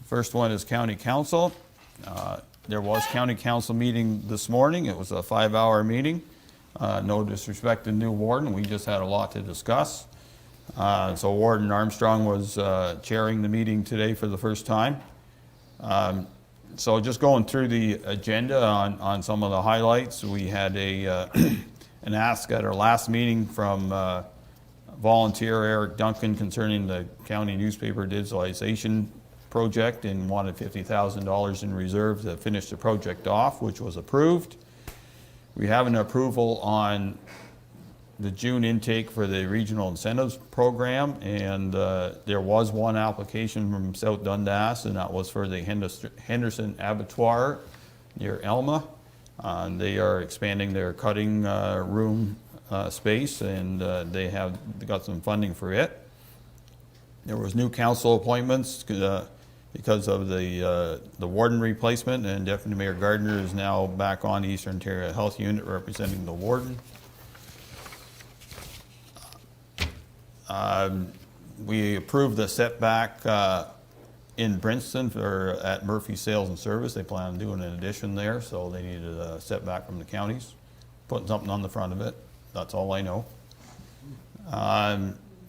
Speaker 1: First one is county council. There was county council meeting this morning. It was a 5-hour meeting. No disrespect to new warden, we just had a lot to discuss. So Warden Armstrong was chairing the meeting today for the first time. So just going through the agenda on some of the highlights, we had an ask at our last meeting from volunteer Eric Duncan concerning the county newspaper digitalization project and wanted $50,000 in reserve to finish the project off, which was approved. We have an approval on the June intake for the regional incentives program, and there was one application from South Dundas, and that was for the Henderson Abattoir near Elma. They are expanding their cutting room space, and they got some funding for it. There was new council appointments because of the warden replacement, and Deputy Mayor Gardner is now back on the Eastern Ontario Health Unit representing the warden. We approved the setback in Princeton at Murphy Sales and Service. They plan on doing an addition there, so they needed a setback from the counties. Putting something on the front of it, that's all I know.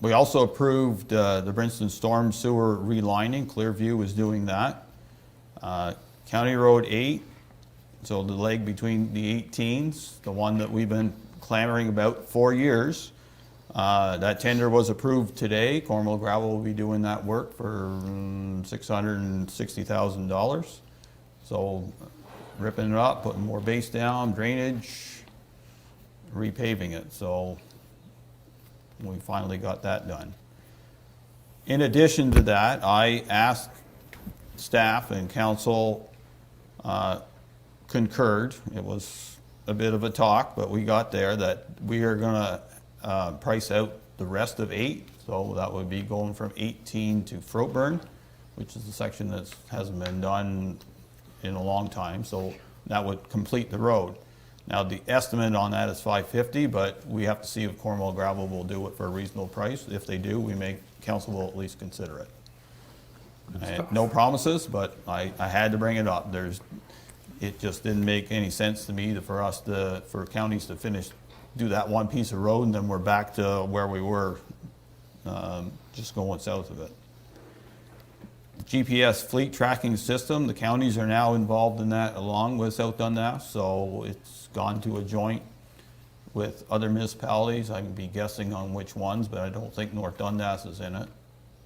Speaker 1: We also approved the Princeton Storm Sewer relining. Clearview is doing that. County Road 8, so the leg between the 18s, the one that we've been clamoring about for years. That tender was approved today. Cornwall Gravel will be doing that work for $660,000. So ripping it up, putting more base down, drainage, repaving it. So we finally got that done. In addition to that, I asked staff and council concurred. It was a bit of a talk, but we got there that we are going to price out the rest of 8. So that would be going from 18 to Froburn, which is the section that hasn't been done in a long time. So that would complete the road. Now the estimate on that is $550, but we have to see if Cornwall Gravel will do it for a reasonable price. If they do, council will at least consider it. No promises, but I had to bring it up. It just didn't make any sense to me for counties to do that one piece of road, and then we're back to where we were, just going south of it. GPS fleet tracking system, the counties are now involved in that along with South Dundas, so it's gone to a joint with other municipalities. I can be guessing on which ones, but I don't think North Dundas is in it,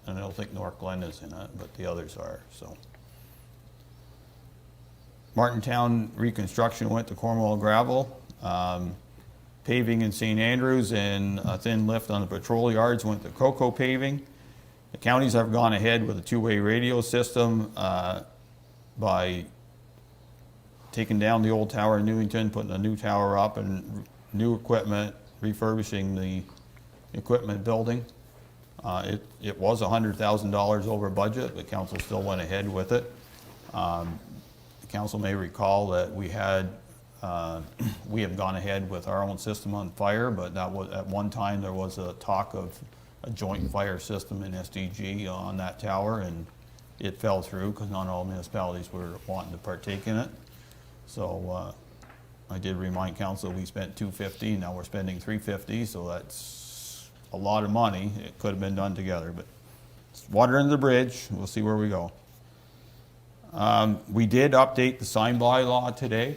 Speaker 1: and I don't think North Glen is in it, but the others are. So Martintown reconstruction went to Cornwall Gravel. Paving in St. Andrews and a thin lift on the patrol yards went to Coco Paving. The counties have gone ahead with a 2-way radio system by taking down the old tower in Newington, putting a new tower up and new equipment, refurbishing the equipment building. It was $100,000 over budget. The council still went ahead with it. The council may recall that we have gone ahead with our own system on fire, but that was at one time there was a talk of a joint fire system in SDG on that tower, and it fell through because not all municipalities were wanting to partake in it. So I did remind council we spent $250, now we're spending $350, so that's a lot of money. It could have been done together, but it's water under the bridge. We'll see where we go. We did update the sign bylaw today.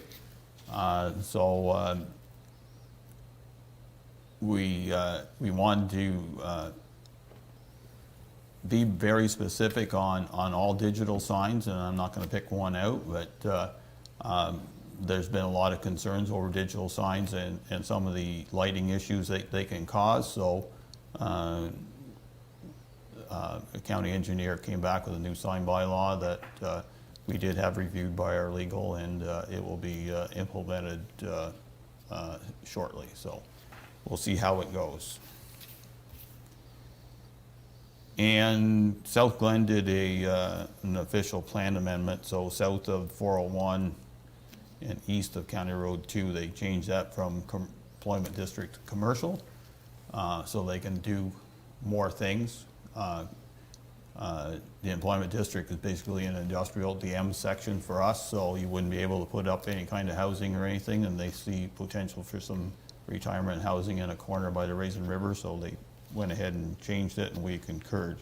Speaker 1: We wanted to be very specific on all digital signs, and I'm not going to pick one out, but there's been a lot of concerns over digital signs and some of the lighting issues that they can cause. So the county engineer came back with a new sign bylaw that we did have reviewed by our legal, and it will be implemented shortly. So we'll see how it goes. And South Glen did an official plan amendment, so south of 401 and east of County Road 2, they changed that from employment district to commercial, so they can do more things. The employment district is basically an industrial DM section for us, so you wouldn't be able to put up any kind of housing or anything, and they see potential for some retirement housing in a corner by the Raisin River, so they went ahead and changed it, and we concurred.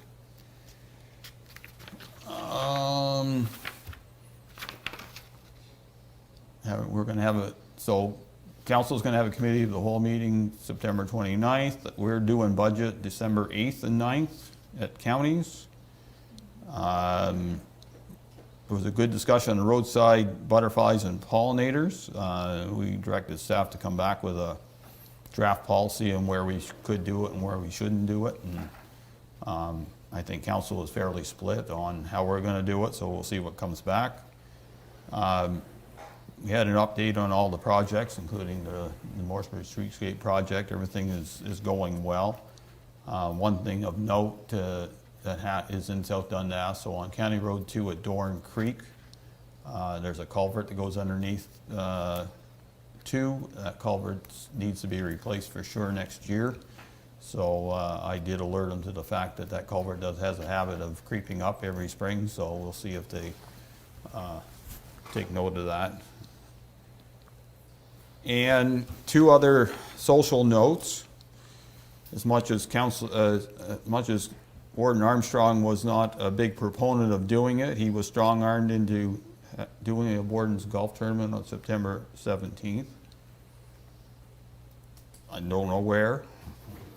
Speaker 1: We're going to have so council's going to have a committee of the whole meeting September 29th. We're doing budget December 8th and 9th at counties. There was a good discussion on the roadside butterflies and pollinators. We directed staff to come back with a draft policy on where we could do it and where we shouldn't do it. And, I think council is fairly split on how we're going to do it, so we'll see what comes back. We had an update on all the projects, including the Morrisburg Streetscape project. Everything is going well. One thing of note that is in South Dundas, so on County Road 2 at Dorn Creek, there's a culvert that goes underneath 2. That culvert needs to be replaced for sure next year. So I did alert them to the fact that that culvert has a habit of creeping up every spring, so we'll see if they take note of that. And 2 other social notes. As much as Warden Armstrong was not a big proponent of doing it, he was strong-armed into doing a Warden's golf tournament on September 17th. I don't know where.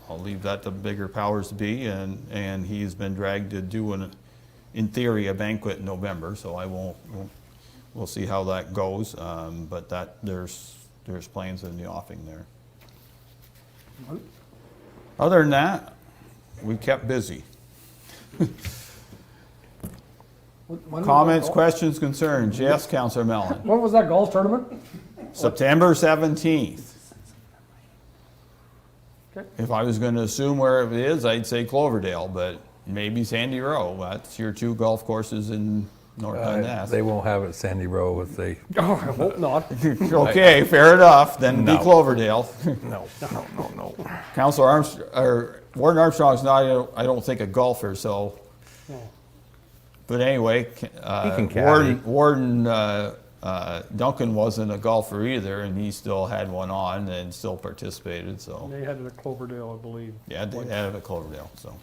Speaker 1: I'll leave that to bigger powers to be, and he's been dragged to do in theory, a banquet in November, so we'll see how that goes, but there's plans in the offing there. Other than that, we kept busy. Comments, questions, concerns? Yes, Councillor Mellon.
Speaker 8: When was that golf tournament?
Speaker 1: September 17th.
Speaker 8: Okay.
Speaker 1: If I was going to assume where it is, I'd say Cloverdale, but maybe Sandy Row. That's your 2 golf courses in North Dundas.
Speaker 7: They won't have it Sandy Row if they.
Speaker 8: Oh, I hope not.
Speaker 1: Okay, fair enough. Then
Speaker 7: No.
Speaker 1: be Cloverdale.
Speaker 7: No.
Speaker 1: Councillor Armstrong, or Warden Armstrong's not, I don't think, a golfer, so.
Speaker 8: No.
Speaker 1: But anyway,
Speaker 7: can caddy.
Speaker 1: Warden Duncan wasn't a golfer either, and he still had one on and still participated, so.
Speaker 8: They had it at Cloverdale, I believe.
Speaker 1: Yeah, they had it at Cloverdale, so.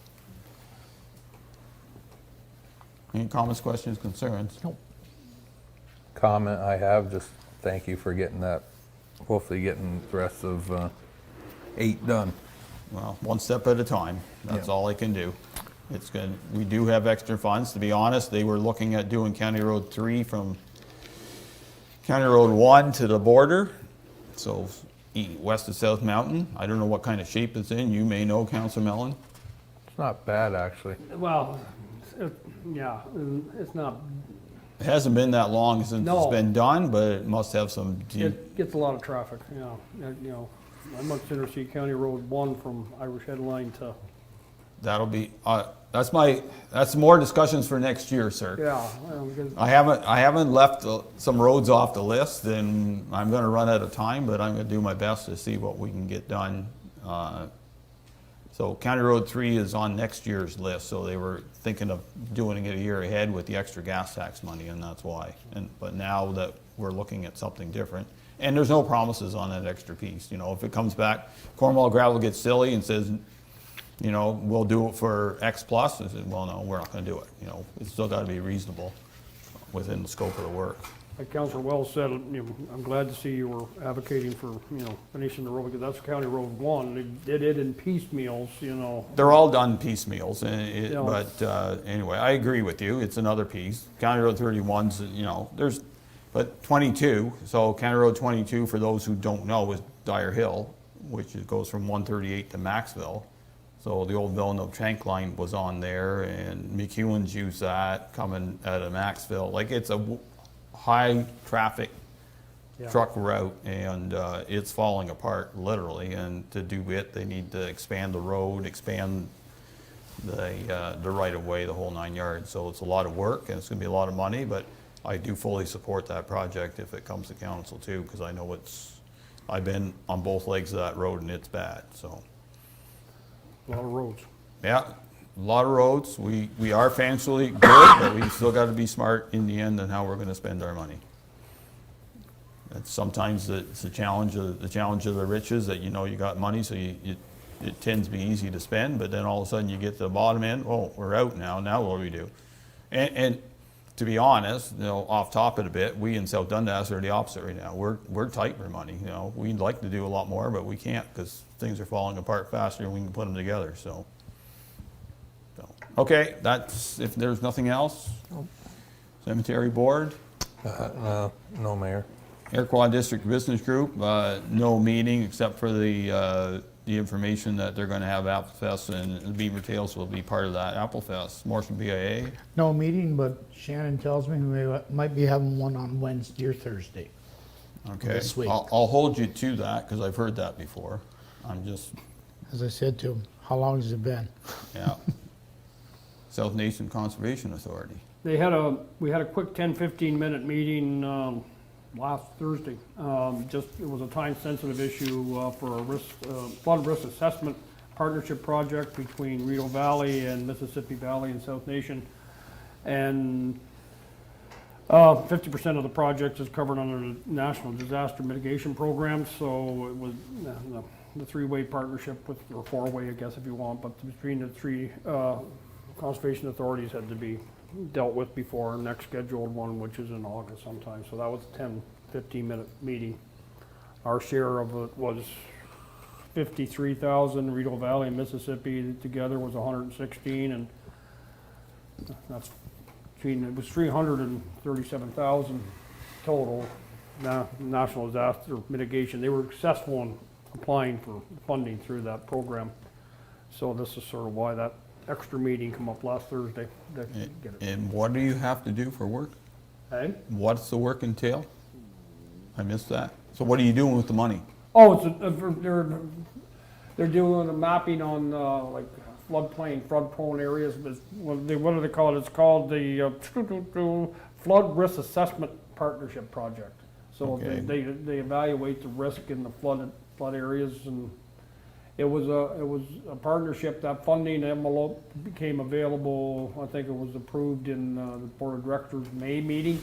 Speaker 1: Any comments, questions, concerns?
Speaker 7: Comment I have, just thank you for getting that, hopefully getting the rest of 8 done.
Speaker 1: Well, one step at a time. That's
Speaker 7: Yeah.
Speaker 1: all I can do. We do have extra funds. To be honest, they were looking at doing County Road 3 from County Road 1 to the border, so west of South Mountain. I don't know what kind of shape it's in. You may know, Councillor Mellon.
Speaker 7: It's not bad, actually.
Speaker 8: Well, yeah, it's not,
Speaker 1: It hasn't been that long since
Speaker 8: No.
Speaker 1: it's been done, but it must have some deep.
Speaker 8: it gets a lot of traffic, I'd much sooner see County Road 1 from Irish Headline to,
Speaker 1: That'll be, that's more discussions for next year, sir.
Speaker 8: because
Speaker 1: I haven't left some roads off the list, and I'm gonna run out of time, but I'm gonna do my best to see what we can get done. So County Road 3 is on next year's list, so they were thinking of doing it a year ahead with the extra gas tax money, and that's why. But now that we're looking at something different, and there's no promises on that extra piece, if it comes back, Cornwall Gravel gets silly and says, we'll do it for X plus, I said, well, no, we're not gonna do it, it's still gotta be reasonable within the scope of the work.
Speaker 8: like Councillor Wells said, I'm glad to see you were advocating for, finishing the road, because that's County Road 1. They did it in piecemeals,
Speaker 1: They're all done piecemeals,
Speaker 8: Yeah.
Speaker 1: but anyway, I agree with you, it's another piece. County Road 31's, but 22, so County Road 22, for those who don't know, is Dyer Hill, which goes from 138 to Maxville. So the old Villanova tank line was on there, and McEwen's used that coming out of Maxville. Like, it's a high traffic
Speaker 8: Yeah.
Speaker 1: truck route, and it's falling apart literally. And to do it, they need to expand the road, expand the right of way, the whole 9 yards. So it's a lot of work, and it's going to be a lot of money. But I do fully support that project if it comes to council too, because I know I've been on both legs of that road, and it's bad. So.
Speaker 8: A lot of roads.
Speaker 1: Yeah, a lot of roads. We are financially good, but we still got to be smart in the end on how we're going to spend our money. That's sometimes it's the challenge of the riches, that you know you got money, so it tends to be easy to spend, but then all of a sudden you get to the bottom end. Oh, we're out now. Now what do we do? And to be honest, you know, off topic a bit, we in South Dundas are the opposite right now. We're tight for money. You know, we'd like to do a lot more, but we can't because things are falling apart faster than we can put them together. So okay, that's, if there's nothing else. Cemetery Board,
Speaker 7: No, Mayor.
Speaker 1: Iroquois District Business Group, no meeting except for the information that they're going to have Apple Fest, and the Beaver Tails will be part of that Apple Fest. More from BIA.
Speaker 9: No meeting, but Shannon tells me we might be having one on Wednesday or Thursday.
Speaker 1: Okay,
Speaker 9: This week.
Speaker 1: I'll hold you to that because I've heard that before. I'm just,
Speaker 9: As I said to him, how long has it been?
Speaker 1: yeah. South Nation Conservation Authority.
Speaker 8: We had a quick 10-15 minute meeting last Thursday. It was a time-sensitive issue for a flood risk assessment partnership project between Rideau Valley and Mississippi Valley and South Nation. And 50% of the project is covered under the National Disaster Mitigation Program, so it was the three-way partnership or four-way, I guess, if you want, but between the three conservation authorities had to be dealt with before our next scheduled one, which is in August sometime. So that was a 10-15 minute meeting. Our share of it was 53,000. Rideau Valley and Mississippi together was 116, and that's it was 337,000 total. National Disaster Mitigation. They were successful in applying for funding through that program. So this is sort of why that extra meeting come up last Thursday. To get it.
Speaker 1: And what do you have to do for work?
Speaker 8: Hey?
Speaker 1: What's the work entail? I missed that. So what are you doing with the money?
Speaker 8: Oh, they're doing a mapping on like floodplain, flood-prone areas. What do they call it? It's called the Flood Risk Assessment Partnership Project. So
Speaker 1: Okay.
Speaker 8: they evaluate the risk in the flood areas, and it was a partnership. That funding envelope became available. I think it was approved in the Board of Directors May meeting,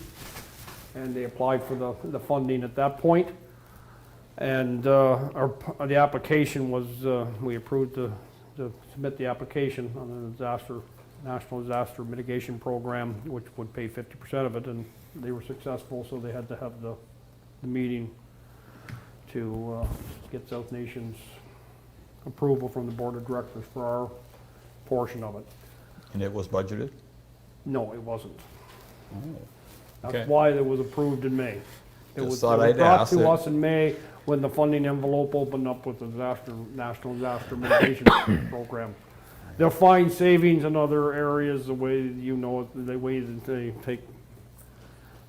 Speaker 8: and they applied for the funding at that point. And the application was we approved to submit the application on the National Disaster Mitigation Program, which would pay 50% of it, and they were successful. So they had to have the meeting to get South Nation's approval from the Board of Directors for our portion of it.
Speaker 1: And it was budgeted?
Speaker 8: No, it wasn't.
Speaker 1: Okay.
Speaker 8: That's why it was approved in May. It
Speaker 1: Just
Speaker 8: was
Speaker 1: thought I'd
Speaker 8: brought
Speaker 1: ask
Speaker 8: to
Speaker 1: it.
Speaker 8: us in May when the funding envelope opened up with the National Disaster Mitigation Program. They'll find savings in other areas, the way, you know, the way that they take,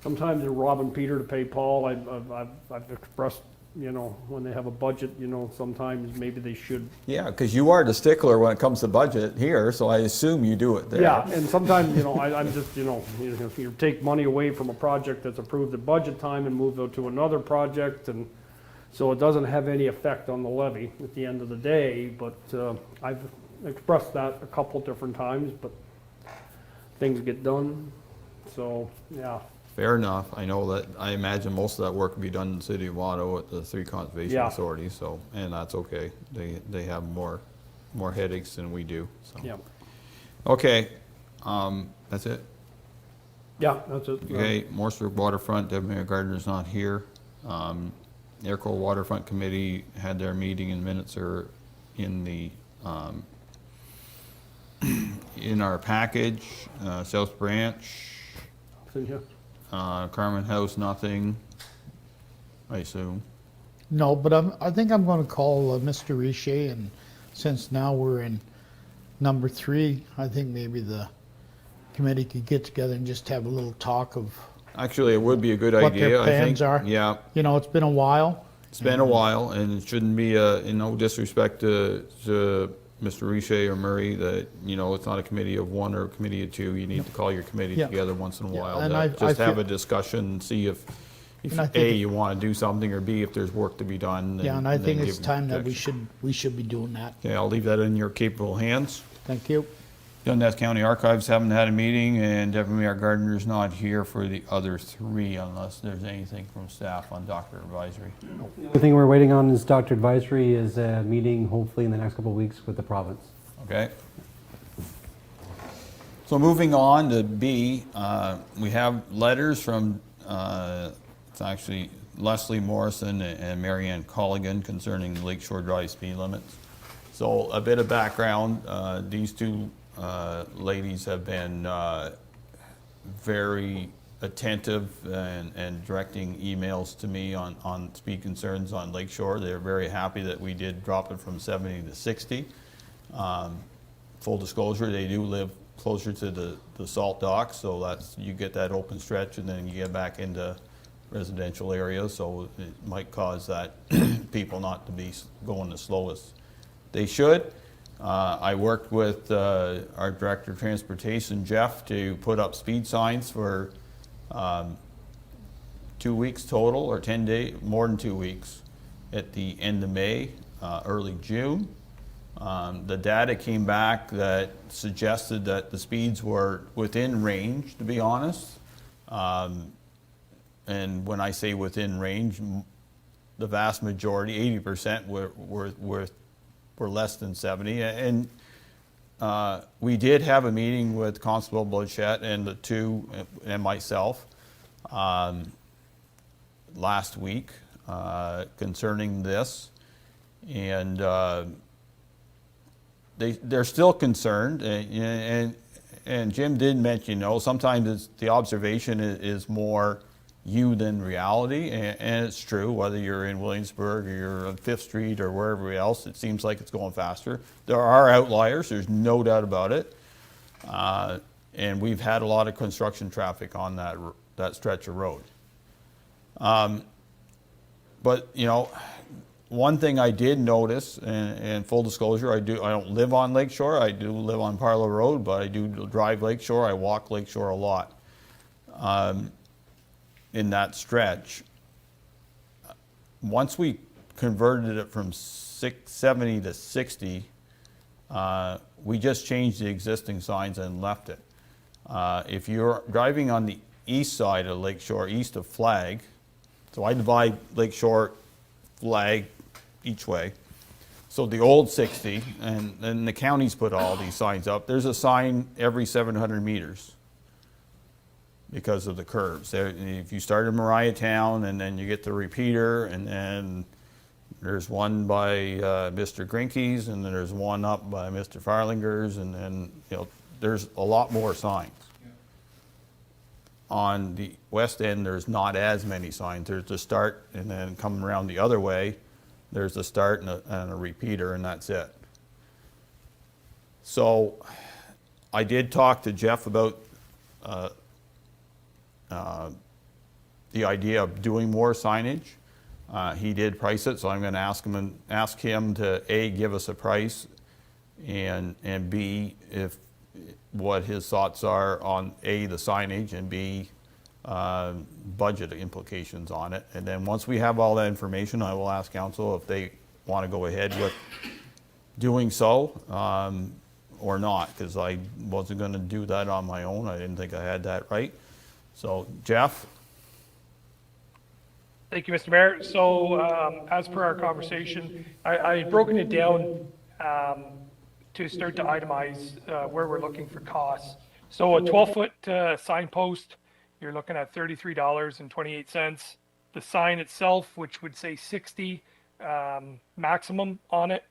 Speaker 8: sometimes they're robbing Peter to pay Paul. I've expressed, you know, when they have a budget, you know, sometimes maybe they should.
Speaker 1: Yeah, because you are the stickler when it comes to budget here, so I assume you do it there.
Speaker 8: Yeah, and sometimes, you know, I'm just, you take money away from a project that's approved at budget time and move it to another project, and so it doesn't have any effect on the levy at the end of the day, but I've expressed that a couple different times, but things get done, so, yeah.
Speaker 1: Fair enough. I know that, I imagine most of that work will be done in the city of Otto at the three conservation
Speaker 8: Yeah.
Speaker 1: authorities, so, and that's okay. They have more headaches than we do, so.
Speaker 8: Yeah,
Speaker 1: Okay, that's it.
Speaker 8: yeah, that's it.
Speaker 1: Okay, Morrisburg Waterfront, Deb Mayor Gardner's not here. Airco Waterfront Committee had their meeting, and minutes are in the, in our package. South Branch,
Speaker 8: So, yeah.
Speaker 1: Carmen House, nothing, I assume.
Speaker 9: No, but I think I'm going to call Mr. Richer, and since now we're in number 3, I think maybe the committee could get together and just have a little talk of
Speaker 1: Actually, it would be a good
Speaker 9: what
Speaker 1: idea,
Speaker 9: their
Speaker 1: I
Speaker 9: plans
Speaker 1: think.
Speaker 9: are.
Speaker 1: Yeah,
Speaker 9: You know, it's been a while.
Speaker 1: it's been a while, and it shouldn't be in no disrespect to Mr. Riche or Murray, that, you know, it's not a committee of one or a committee of two. You need to call your committee
Speaker 9: Yeah.
Speaker 1: together once in a
Speaker 9: Yeah,
Speaker 1: while.
Speaker 9: and
Speaker 1: to
Speaker 9: I
Speaker 1: just have
Speaker 9: feel-
Speaker 1: a discussion and see if
Speaker 9: And I
Speaker 1: A,
Speaker 9: think-
Speaker 1: you want to do something, or B, if there's work to be done.
Speaker 9: Yeah, and I
Speaker 1: then
Speaker 9: think
Speaker 1: give
Speaker 9: it's time that
Speaker 1: direction.
Speaker 9: we should be doing that.
Speaker 1: Okay, I'll leave that in your capable hands.
Speaker 9: Thank you.
Speaker 1: Dundas County Archives haven't had a meeting, and Deputy Mayor Gardner's not here for the other 3 unless there's anything from staff on doctor advisory.
Speaker 14: The only thing we're waiting on is Doctor Advisory is a meeting hopefully in the next couple of weeks with the province.
Speaker 1: Okay. So moving on to B, we have letters from, it's actually Leslie Morrison and Marianne Colligan concerning Lakeshore Drive speed limits. So a bit of background, these 2 ladies have been very attentive and directing emails to me on speed concerns on Lakeshore. They're very happy that we did drop it from 70 to 60. Full disclosure, they do live closer to the salt docks, so that's, you get that open stretch and then you get back into residential areas, so it might cause that people not to be going the slowest they should. I worked with our Director of Transportation, Jeff, to put up speed signs for 2 weeks total, or 10 days, more than 2 weeks, at the end of May, early June. The data came back that suggested that the speeds were within range, to be honest. And when I say within range, the vast majority, 80%, were less than 70. And we did have a meeting with Constable Blanchette and the 2 and myself last week concerning this, and they're still concerned, and Jim did mention, you know, sometimes the observation is more you than reality, and it's true, whether you're in Williamsburg or you're on 5th Street or wherever else, it seems like it's going faster. There are outliers, there's no doubt about it, and we've had a lot of construction traffic on that stretch of road. But, you know, one thing I did notice, and full disclosure, I don't live on Lakeshore. I do live on Parlour Road, but I do drive Lakeshore. I walk Lakeshore a lot. In that stretch, once we converted it from 70 to 60, we just changed the existing signs and left it. If you're driving on the east side of Lakeshore, east of Flag, so I divide Lakeshore, Flag each way. So the old 60, and the county's put all these signs up. There's a sign every 700 meters because of the curves. If you start in Mariahtown and then you get the repeater, and then there's one by Mr. Grinke's, and then there's one up by Mr. Farlinger's, and then, you know, there's a lot more signs. On the west end, there's not as many signs. There's the start, and then coming around the other way, there's the start and a repeater, and that's it. So I did talk to Jeff about the idea of doing more signage. He did price it, so I'm going to ask him to A, give us a price, and B, if what his thoughts are on A, the signage, and B, budget implications on it. And then once we have all that information, I will ask council if they want to go ahead with doing so or not, because I wasn't going to do that on my own. I didn't think I had that right. So, Jeff?
Speaker 13: Thank you, Mr. Mayor. So as per our conversation, I had broken it down to start to itemize where we're looking for costs. So a 12-foot signpost, you're looking at $33.28. The sign itself, which would say 60 maximum on it,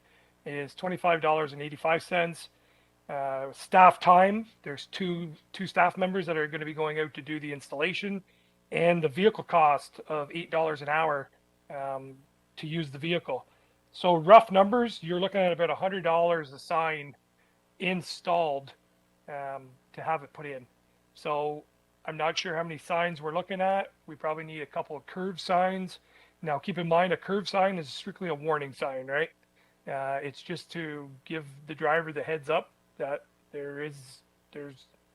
Speaker 13: is $25.85. Staff time, there's two staff members that are going to be going out to do the installation, and the vehicle cost of $8 an hour to use the vehicle. So rough numbers, you're looking at about $100 a sign installed to have it put in. So I'm not sure how many signs we're looking at. We probably need a couple of curved signs. Now, keep in mind, a curved sign is strictly a warning sign, right? It's just to give the driver the heads up that there's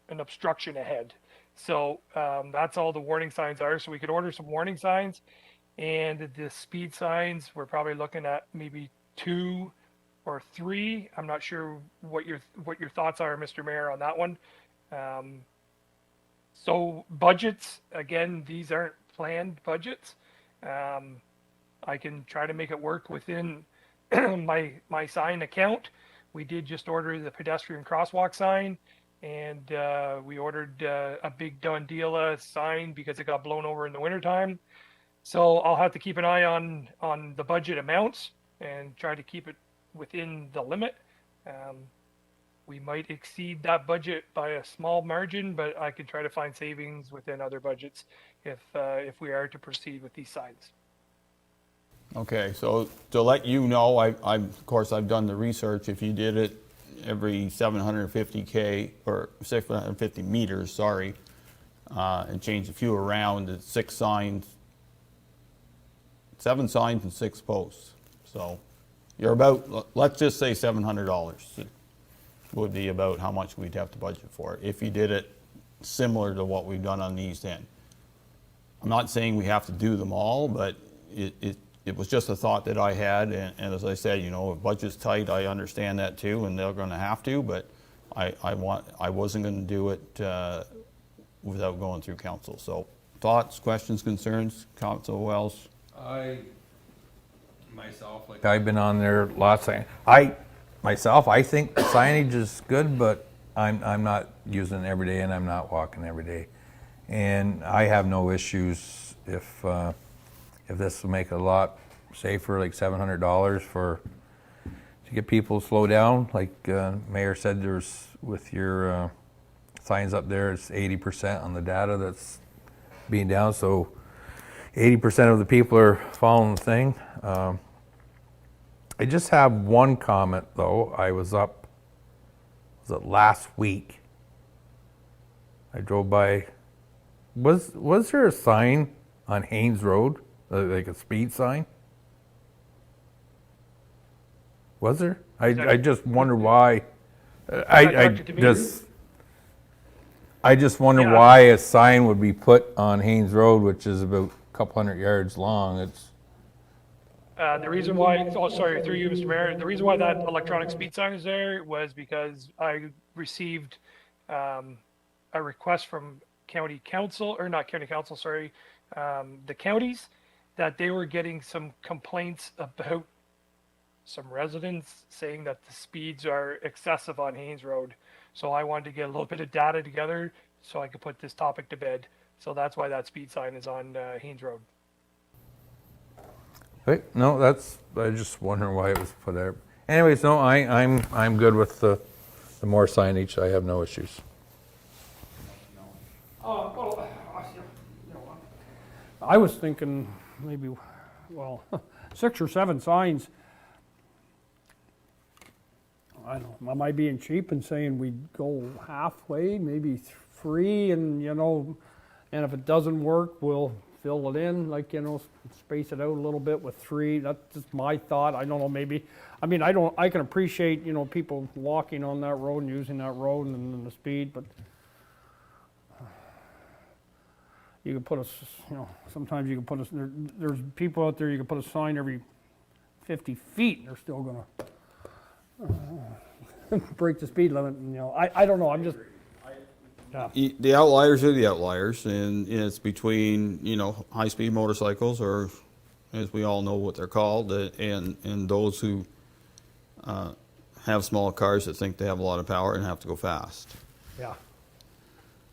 Speaker 13: an obstruction ahead. So that's all the warning signs are. So we could order some warning signs, and the speed signs, we're probably looking at maybe 2 or 3. I'm not sure what your thoughts are, Mr. Mayor, on that one. So budgets, again, these aren't planned budgets. I can try to make it work within my sign account. We did just order the pedestrian crosswalk sign, and we ordered a big Dundas sign because it got blown over in the wintertime. So I'll have to keep an eye on the budget amounts and try to keep it within the limit. We might exceed that budget by a small margin, but I could try to find savings within other budgets if we are to proceed with these signs.
Speaker 1: Okay, so to let you know, of course, I've done the research. If you did it every 750K, or 750 meters, sorry, and changed a few around, it's 6 signs, 7 signs and 6 posts. So you're about, let's just say $700 would be about how much we'd have to budget for it if you did it similar to what we've done on the East End. I'm not saying we have to do them all, but it was just a thought that I had, and as I said, you know, if budget's tight, I understand that too, and they're gonna have to, but I wasn't gonna do it without going through council. So thoughts, questions, concerns, Council Wells?
Speaker 7: I've been on there lots of, I think the signage is good, but I'm not using it every day, and I'm not walking every day. And I have no issues if this will make it a lot safer, like $700 to get people to slow down. Like Mayor said, there's with your signs up there, it's 80% on the data that's being down, so 80% of the people are following the thing. I just have one comment though. I was up, was it last week? I drove by, was there a sign on Haynes Road, like a speed sign? Was there? I just wonder why. I just wonder why a sign would be put on Haynes Road, which is about a couple hundred yards long. It's
Speaker 13: The reason why, sorry, through you, Mr. Mayor, the reason why that electronic speed sign is there was because I received a request from county council, or not county council, sorry, the counties, that they were getting some complaints about some residents saying that the speeds are excessive on Haynes Road. So I wanted to get a little bit of data together so I could put this topic to bed. So that's why that speed sign is on Haynes Road.
Speaker 7: Wait, no, I just wondering why it was put there. Anyways, no, I'm good with the more signage. I have no issues.
Speaker 8: Well, I was thinking maybe, well, 6 or 7 signs. I don't know, am I being cheap and saying we'd go halfway, maybe 3, and and if it doesn't work, we'll fill it in, like, space it out a little bit with 3. That's just my thought. I don't know, maybe, I can appreciate, people walking on that road and using that road and the speed, but you can put sometimes you can put there's people out there, you can put a sign every 50 feet, and they're still gonna break the speed limit, and I don't know, I'm just,
Speaker 1: The outliers are the outliers, and it's between, high-speed motorcycles, or as we all know what they're called, and those who have small cars that think they have a lot of power and have to go fast.
Speaker 8: yeah.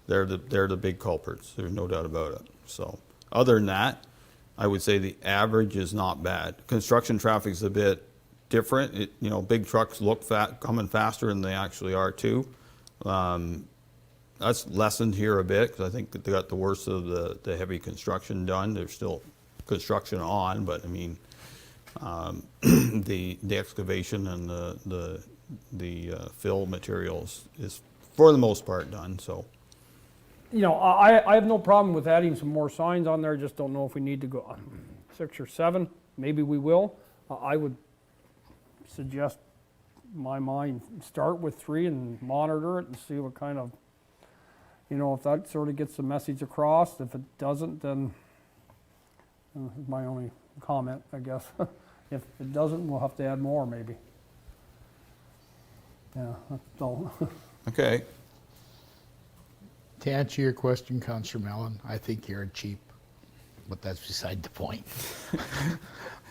Speaker 1: They're the big culprits. There's no doubt about it. So other than that, I would say the average is not bad. Construction traffic is a bit different. Big trucks look coming faster than they actually are too. That's lessened here a bit because I think that they got the worst of the heavy construction done. There's still construction on, but the excavation and the the fill materials is for the most part done, so.
Speaker 8: You know, I have no problem with adding some more signs on there, just don't know if we need to go 6 or 7, maybe we will. I would suggest, in my mind, start with 3 and monitor it and see what kind of, you know, if that sort of gets the message across. If it doesn't, then my only comment, I guess. If it doesn't, we'll have to add more, maybe. Yeah, that's all.
Speaker 1: Okay,
Speaker 9: To answer your question, Councillor Mellon, I think you're cheap, but that's beside the point.
Speaker 1: it's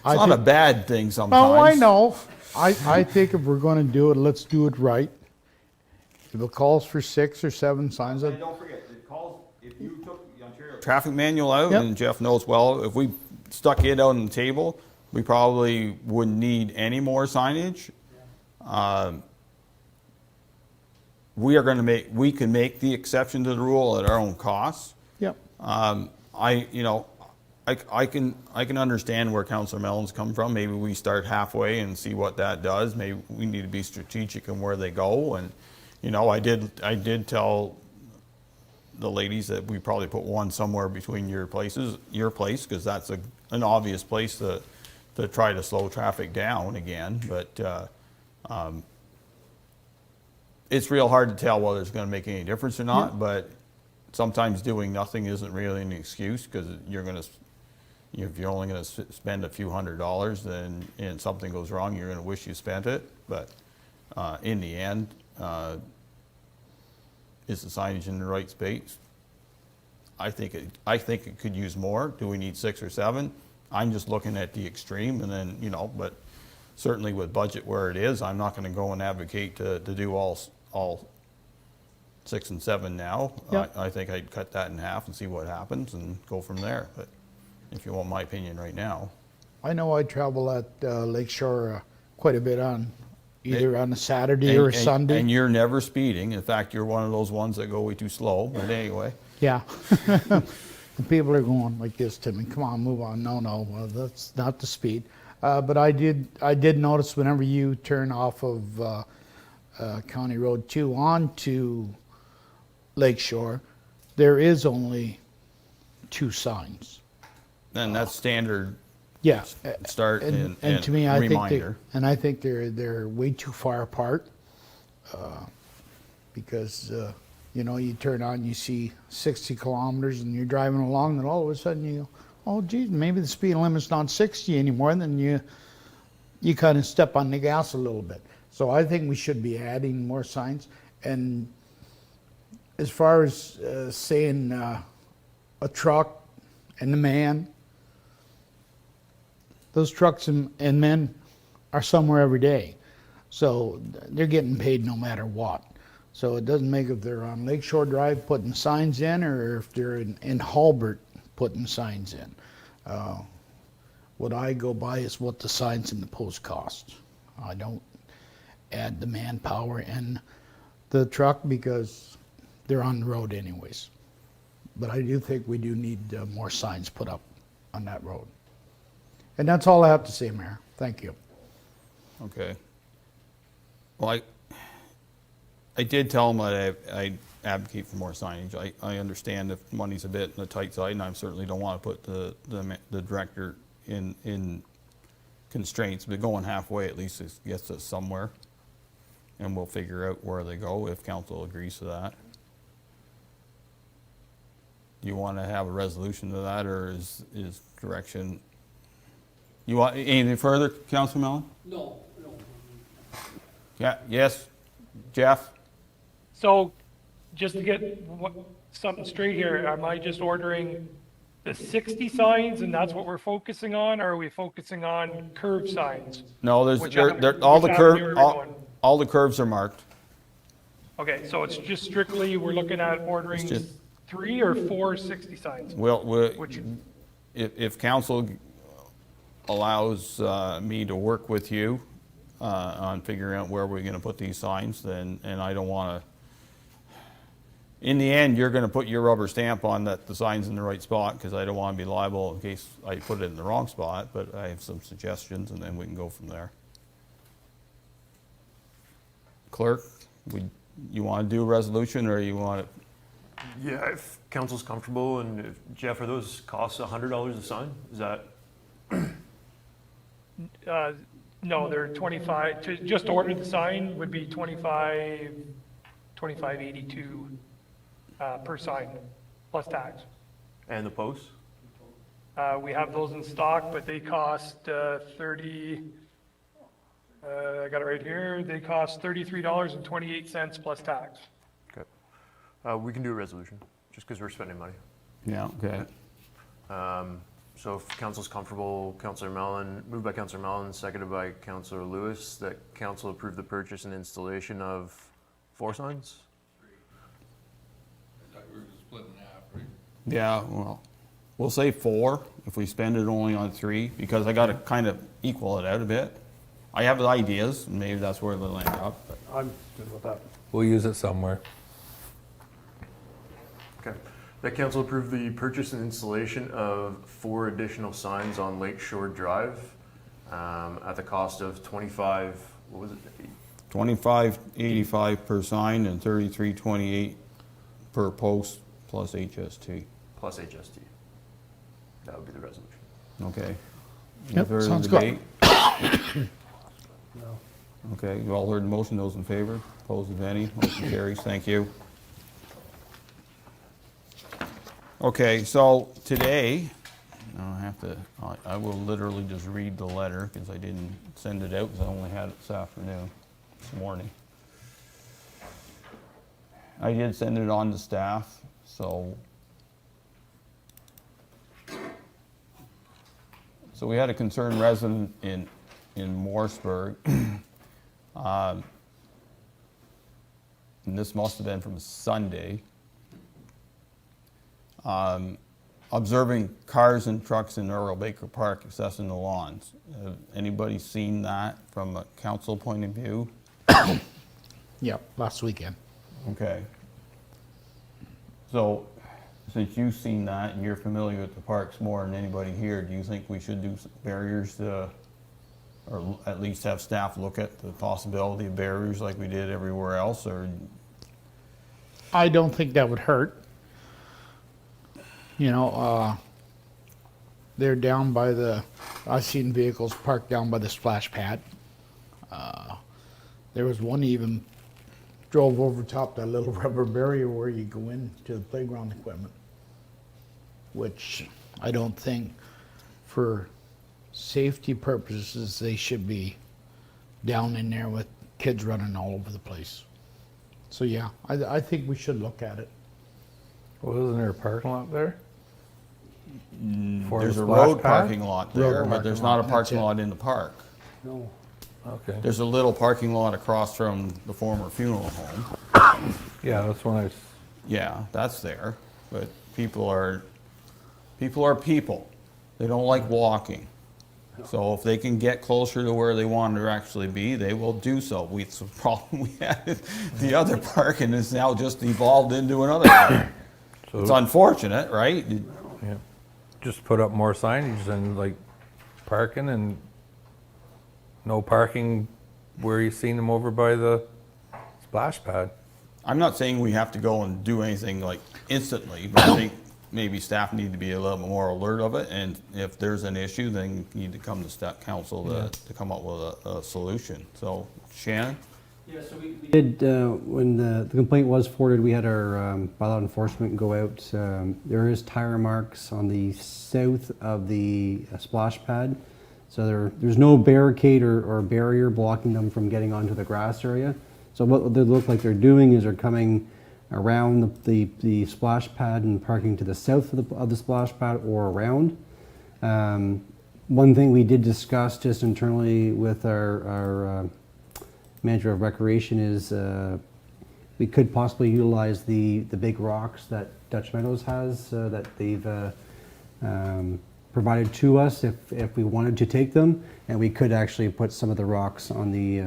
Speaker 1: not a bad thing sometimes.
Speaker 9: Oh, I know. I think if we're going to do it, let's do it right. If it calls for 6 or 7 signs,
Speaker 1: And don't forget, it calls, if you took the Ontario traffic manual out,
Speaker 9: Yep.
Speaker 1: and Jeff knows well, if we stuck it out on the table, we probably wouldn't need any more signage. We can make the exception to the rule at our own cost.
Speaker 9: yep.
Speaker 1: I can understand where Councillor Mellon's come from. Maybe we start halfway and see what that does. Maybe we need to be strategic in where they go. And, you know, I did tell the ladies that we probably put one somewhere between your place, because that's an obvious place to try to slow traffic down again. But it's real hard to tell whether it's going to make any difference or not.
Speaker 9: Yeah.
Speaker 1: But sometimes doing nothing isn't really an excuse, because if you're only going to spend a few $100s, then and something goes wrong, you're going to wish you spent it. But in the end, is the signage in the right space? I think it could use more. Do we need 6 or 7? I'm just looking at the extreme, and then, you know, but certainly with budget where it is, I'm not going to go and advocate to do all 6 and 7 now.
Speaker 9: Yep.
Speaker 1: I think I'd cut that in half and see what happens and go from there. But if you want my opinion right now.
Speaker 9: I know I travel at Lakeshore quite a bit on either on a Saturday or a Sunday.
Speaker 1: And you're never speeding. In fact, you're one of those ones that go way too slow. But anyway.
Speaker 9: Yeah. And people are going like this to me, come on, move on. No, well, that's not the speed. But I did notice whenever you turn off of County Road 2 onto Lakeshore, there is only 2 signs.
Speaker 1: And that's standard.
Speaker 9: Yeah.
Speaker 1: Start and
Speaker 9: to me,
Speaker 1: reminder.
Speaker 9: I think they're way too far apart, because you know, you turn on, you see 60 kilometers, and you're driving along, and all of a sudden you go, oh geez, maybe the speed limit's not 60 anymore. And then you kind of step on the gas a little bit. So I think we should be adding more signs. And as far as saying a truck and a man, those trucks and men are somewhere every day. So they're getting paid no matter what. So it doesn't make if they're on Lakeshore Drive putting signs in, or if they're in Halbert putting signs in. What I go by is what the signs and the post cost. I don't add the manpower and the truck, because they're on the road anyways. But I do think we do need more signs put up on that road. And that's all I have to say, Mayor. Thank you.
Speaker 1: Okay. Well, I did tell them that I advocate for more signage. I understand if money's a bit on the tight side, and I certainly don't want to put the director in constraints, but going halfway at least gets us somewhere. And we'll figure out where they go if council agrees to that. Do you want to have a resolution to that, or is direction? You want anything further, Councilor Mellon?
Speaker 8: No.
Speaker 1: Yeah, yes, Jeff?
Speaker 13: So just to get something straight here, am I just ordering the 60 signs and that's what we're focusing on, or are we focusing on curve signs?
Speaker 1: No, all
Speaker 13: Which avenue are we going?
Speaker 1: all the curves are marked.
Speaker 13: Okay, so it's just strictly, we're looking at ordering
Speaker 1: It's just-
Speaker 13: 3 or 4 60 signs?
Speaker 1: Well,
Speaker 13: Which-
Speaker 1: if council allows me to work with you on figuring out where we're going to put these signs, then, and I don't want to, in the end, you're going to put your rubber stamp on that the sign's in the right spot, because I don't want to be liable in case I put it in the wrong spot, but I have some suggestions, and then we can go from there. Clerk, you want to do a resolution, or you want to?
Speaker 2: Yeah, if council's comfortable, and if, Jeff, are those costs $100 a sign? Is that,
Speaker 13: No, they're 25, to just order the sign would be 25.82 per sign, plus tax.
Speaker 2: and the posts?
Speaker 13: We have those in stock, but they cost 30, I got it right here, they cost $33.28 plus tax.
Speaker 2: Okay. We can do a resolution, just because we're spending money.
Speaker 1: Yeah, okay.
Speaker 2: So if council's comfortable, Councillor Mellon, moved by Councillor Mellon, seconded by Councillor Lewis, that council approve the purchase and installation of 4 signs?
Speaker 1: Yeah, well, we'll say 4 if we spend it only on 3, because I got to kind of equal it out a bit. I have ideas, and maybe that's where they'll end up, but.
Speaker 8: I'm good with that.
Speaker 7: We'll use it somewhere.
Speaker 2: Okay. That council approve the purchase and installation of 4 additional signs on Lake Shore Drive at the cost of what was it?
Speaker 1: $25.85 per sign and $33.28 per post plus HST.
Speaker 2: Plus HST. That would be the resolution.
Speaker 1: Okay. Any
Speaker 9: Yep,
Speaker 1: further
Speaker 9: sounds good.
Speaker 1: debate? Okay, you all heard the motion. Those in favor? Opposed, if any? Motion carries. Thank you. Okay, so today, I will literally just read the letter because I didn't send it out because I only had it this afternoon, this morning. I did send it on to staff, so we had a concerned resident in Morrisburg. And this must have been from Sunday. Observing cars and trucks in Earl Baker Park accessing the lawns. Have anybody seen that from a council point of view?
Speaker 9: Yeah, last weekend.
Speaker 1: Okay. So, since you've seen that and you're familiar with the parks more than anybody here, do you think we should do some barriers to, or at least have staff look at the possibility of barriers like we did everywhere else, or?
Speaker 9: I don't think that would hurt. You know, they're down by I've seen vehicles parked down by the splash pad. There was one even drove over top that little rubber barrier where you go into the playground equipment, which I don't think for safety purposes they should be down in there with kids running all over the place. So yeah, I think we should look at it.
Speaker 7: Well, isn't there a parking lot there? For
Speaker 1: There's
Speaker 7: the
Speaker 1: a
Speaker 7: splash
Speaker 1: road
Speaker 7: pad?
Speaker 1: parking lot
Speaker 9: Road
Speaker 1: there, but
Speaker 9: parking
Speaker 1: there's not a
Speaker 9: lot,
Speaker 1: parking
Speaker 9: that's it.
Speaker 1: lot in the park.
Speaker 8: No.
Speaker 7: Okay.
Speaker 1: There's a little parking lot across from the former funeral home.
Speaker 7: Yeah, that's when I was,
Speaker 1: Yeah, that's there, but people are people. They don't like walking. So if they can get closer to where they want to actually be, they will do so. It's a problem we had at the other park, and it's now just evolved into another park. It's
Speaker 7: so,
Speaker 1: unfortunate, right?
Speaker 7: yeah, just put up more signage and like parking and no parking where you've seen them over by the splash pad.
Speaker 1: I'm not saying we have to go and do anything like instantly, but I think maybe staff need to be a little bit more alert of it, and if there's an issue, then you need to come to staff council to come up with a solution. So, Shannon?
Speaker 14: Yeah, so we did, when the complaint was forwarded, we had our bylaw enforcement go out. There is tire marks on the south of the splash pad. So there's no barricade or barrier blocking them from getting onto the grass area. So what they look like they're doing is they're coming around the splash pad and parking to the south of the splash pad or around. One thing we did discuss just internally with our manager of recreation is we could possibly utilize the big rocks that Dutch Meadows has that they've provided to us if we wanted to take them, and we could actually put some of the rocks on the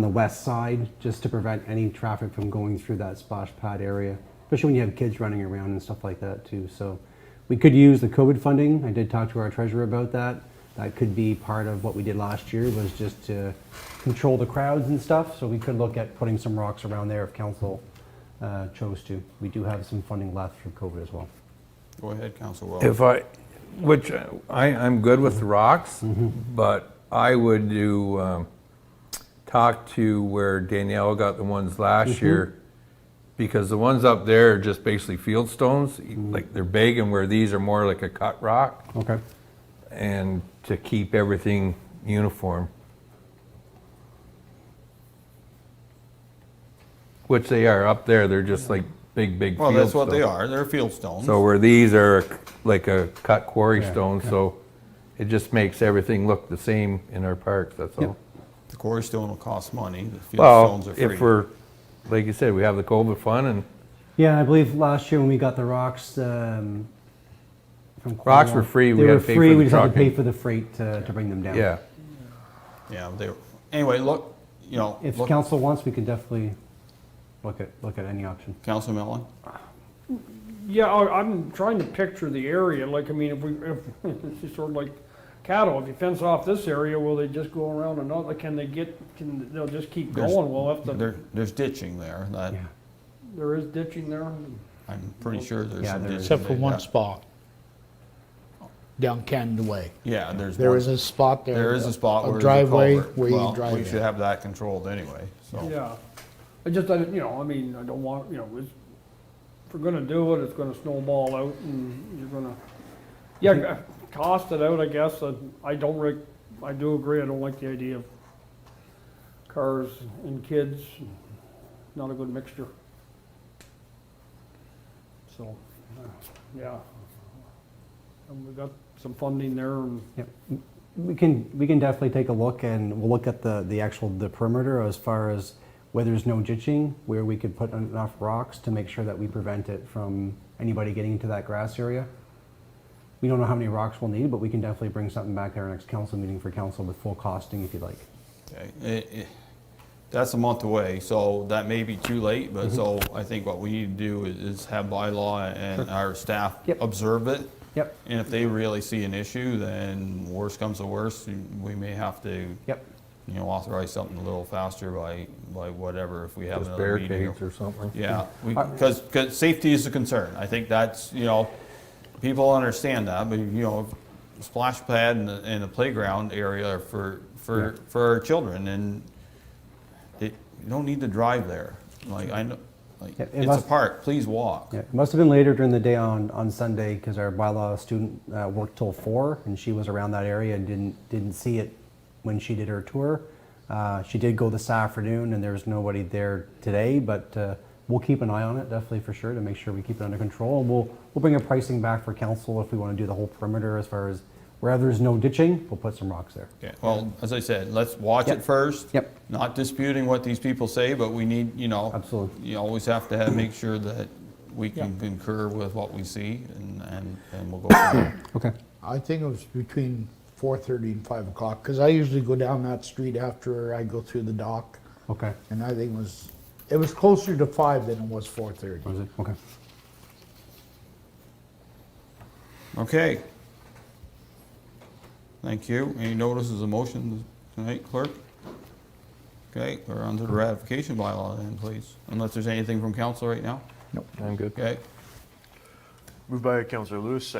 Speaker 14: west side just to prevent any traffic from going through that splash pad area, especially when you have kids running around and stuff like that too. So we could use the COVID funding. I did talk to our treasurer about that. That could be part of what we did last year, was just to control the crowds and stuff. So we could look at putting some rocks around there if council chose to. We do have some funding left from COVID as well.
Speaker 1: Go ahead, Council Wells.
Speaker 7: I'm good with the rocks, but I would do, talk to where Danielle got the ones last year, because the ones up there are just basically field stones, like they're big, and where these are more like a cut rock,
Speaker 14: Okay.
Speaker 7: and to keep everything uniform. Which they are up there, they're just like big field stones.
Speaker 1: Well, that's what they are. They're field stones.
Speaker 7: So where these are like a cut quarry
Speaker 14: Yeah,
Speaker 7: stone,
Speaker 14: yeah.
Speaker 7: so it just makes everything look the same in our parks, that's all.
Speaker 1: The quarry stone will cost money. The field
Speaker 7: Well,
Speaker 1: stones are free.
Speaker 7: if we're, like you said, we have the COVID fund, and
Speaker 14: Yeah, I believe last year when we got the rocks from
Speaker 7: Rocks
Speaker 14: Cornwall,
Speaker 7: were free, we
Speaker 14: they
Speaker 7: had
Speaker 14: were
Speaker 7: to pay
Speaker 14: free.
Speaker 7: for the
Speaker 14: We just had to pay
Speaker 7: trucking.
Speaker 14: for the freight to bring them down.
Speaker 7: yeah.
Speaker 1: Yeah, anyway, look,
Speaker 14: If
Speaker 1: look,
Speaker 14: council wants, we could definitely look at any option.
Speaker 1: Council Mellon?
Speaker 8: Yeah, I'm trying to picture the area, like, I mean, if it's sort of like cattle, if you fence off this area, will they just go around another, they'll just keep
Speaker 1: There's-
Speaker 8: going, well, if
Speaker 1: There's ditching there. That,
Speaker 14: Yeah.
Speaker 8: there is ditching there?
Speaker 1: I'm pretty sure there's
Speaker 14: Yeah,
Speaker 1: some
Speaker 14: there
Speaker 1: ditching.
Speaker 14: is.
Speaker 9: Except for
Speaker 1: there,
Speaker 9: one
Speaker 1: yeah.
Speaker 9: spot down Canada Way.
Speaker 1: Yeah, there's
Speaker 9: There
Speaker 1: one.
Speaker 9: is a spot there.
Speaker 1: There is a spot where there's a
Speaker 9: driveway
Speaker 1: culvert.
Speaker 9: where you
Speaker 1: Well,
Speaker 9: can drive
Speaker 1: we
Speaker 9: in.
Speaker 1: should have that controlled anyway, so.
Speaker 8: Yeah, I don't want, if we're gonna do it, it's gonna snowball out and you're gonna, cost it out, I guess. I do agree, I don't like the idea of cars and kids, not a good mixture. So, yeah. And we got some funding there and
Speaker 14: Yep. We can definitely take a look, and we'll look at the perimeter as far as where there's no ditching, where we could put enough rocks to make sure that we prevent it from anybody getting into that grass area. We don't know how many rocks we'll need, but we can definitely bring something back at our next council meeting for council with full costing if you'd like.
Speaker 1: Okay. That's a month away, so that may be too late, but so I think what we need to do is have bylaw and our staff
Speaker 14: Yep.
Speaker 1: observe it.
Speaker 14: Yep.
Speaker 1: And if they really see an issue, then worst comes to worst, we may have to,
Speaker 14: Yep.
Speaker 1: authorize something a little faster by whatever, if we have
Speaker 7: Just
Speaker 1: another meeting.
Speaker 7: barricades or something.
Speaker 1: Yeah, because safety is a concern. I think that's, people understand that, but, splash pad and the playground area are for our children, and you don't need to drive there. Like, I know,
Speaker 14: Yeah, it
Speaker 1: it's a
Speaker 14: must-
Speaker 1: park, please walk.
Speaker 14: Yeah, it must have been later during the day on Sunday, because our bylaw student worked till 4, and she was around that area and didn't see it when she did her tour. She did go this afternoon, and there's nobody there today, but we'll keep an eye on it, definitely for sure, to make sure we keep it under control. And we'll bring a pricing back for council if we want to do the whole perimeter. As far as wherever there's no ditching, we'll put some rocks there.
Speaker 1: Okay, well, as I said, let's watch
Speaker 14: Yep.
Speaker 1: it first.
Speaker 14: Yep.
Speaker 1: Not disputing what these people say, but we need,
Speaker 14: Absolutely.
Speaker 1: you always have to make sure that we can concur with what we see, and we'll go from there.
Speaker 14: Okay.
Speaker 9: I think it was between 4:30 and 5 o'clock, because I usually go down that street after I go through the dock,
Speaker 14: Okay.
Speaker 9: and I think it was closer to 5 than it was 4:30.
Speaker 14: Was it? Okay.
Speaker 1: Okay. Thank you. Any notices of motion tonight, clerk? Okay, we're on to the ratification bylaw then, please, unless there's anything from council right now?
Speaker 7: I'm good.
Speaker 1: Okay,
Speaker 2: Moved by Councillor Lewis,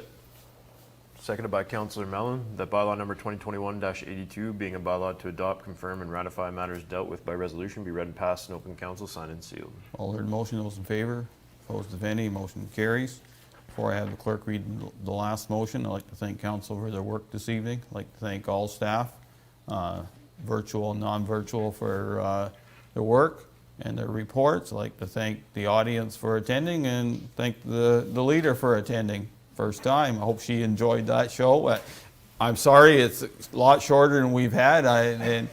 Speaker 2: seconded by Councillor Mellon, that bylaw number 2021-82, being a bylaw to adopt, confirm, and ratify matters dealt with by resolution, be read and passed in open council, signed and sealed.
Speaker 1: all heard the motion, those in favor? Opposed, if any, motion carries. Before I have the clerk read the last motion, I'd like to thank council for their work this evening. I'd like to thank all staff, virtual and non-virtual, for their work and their reports. I'd like to thank the audience for attending, and thank the leader for attending. First time. I hope she enjoyed that show. I'm sorry it's a lot shorter than we've had. And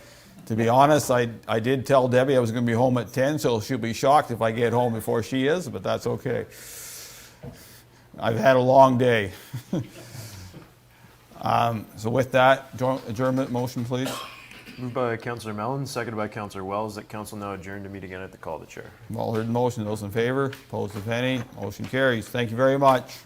Speaker 1: to be honest, I did tell Debbie I was going to be home at 10, so she'll be shocked if I get home before she is, but that's okay. I've had a long day. So with that, adjournment motion, please.
Speaker 2: Moved by Councillor Mellon, seconded by Councillor Wells, that council now adjourn to meet again at the call of the chair.
Speaker 1: All heard the motion. Those in favor? Opposed, if any? Motion carries. Thank you very much.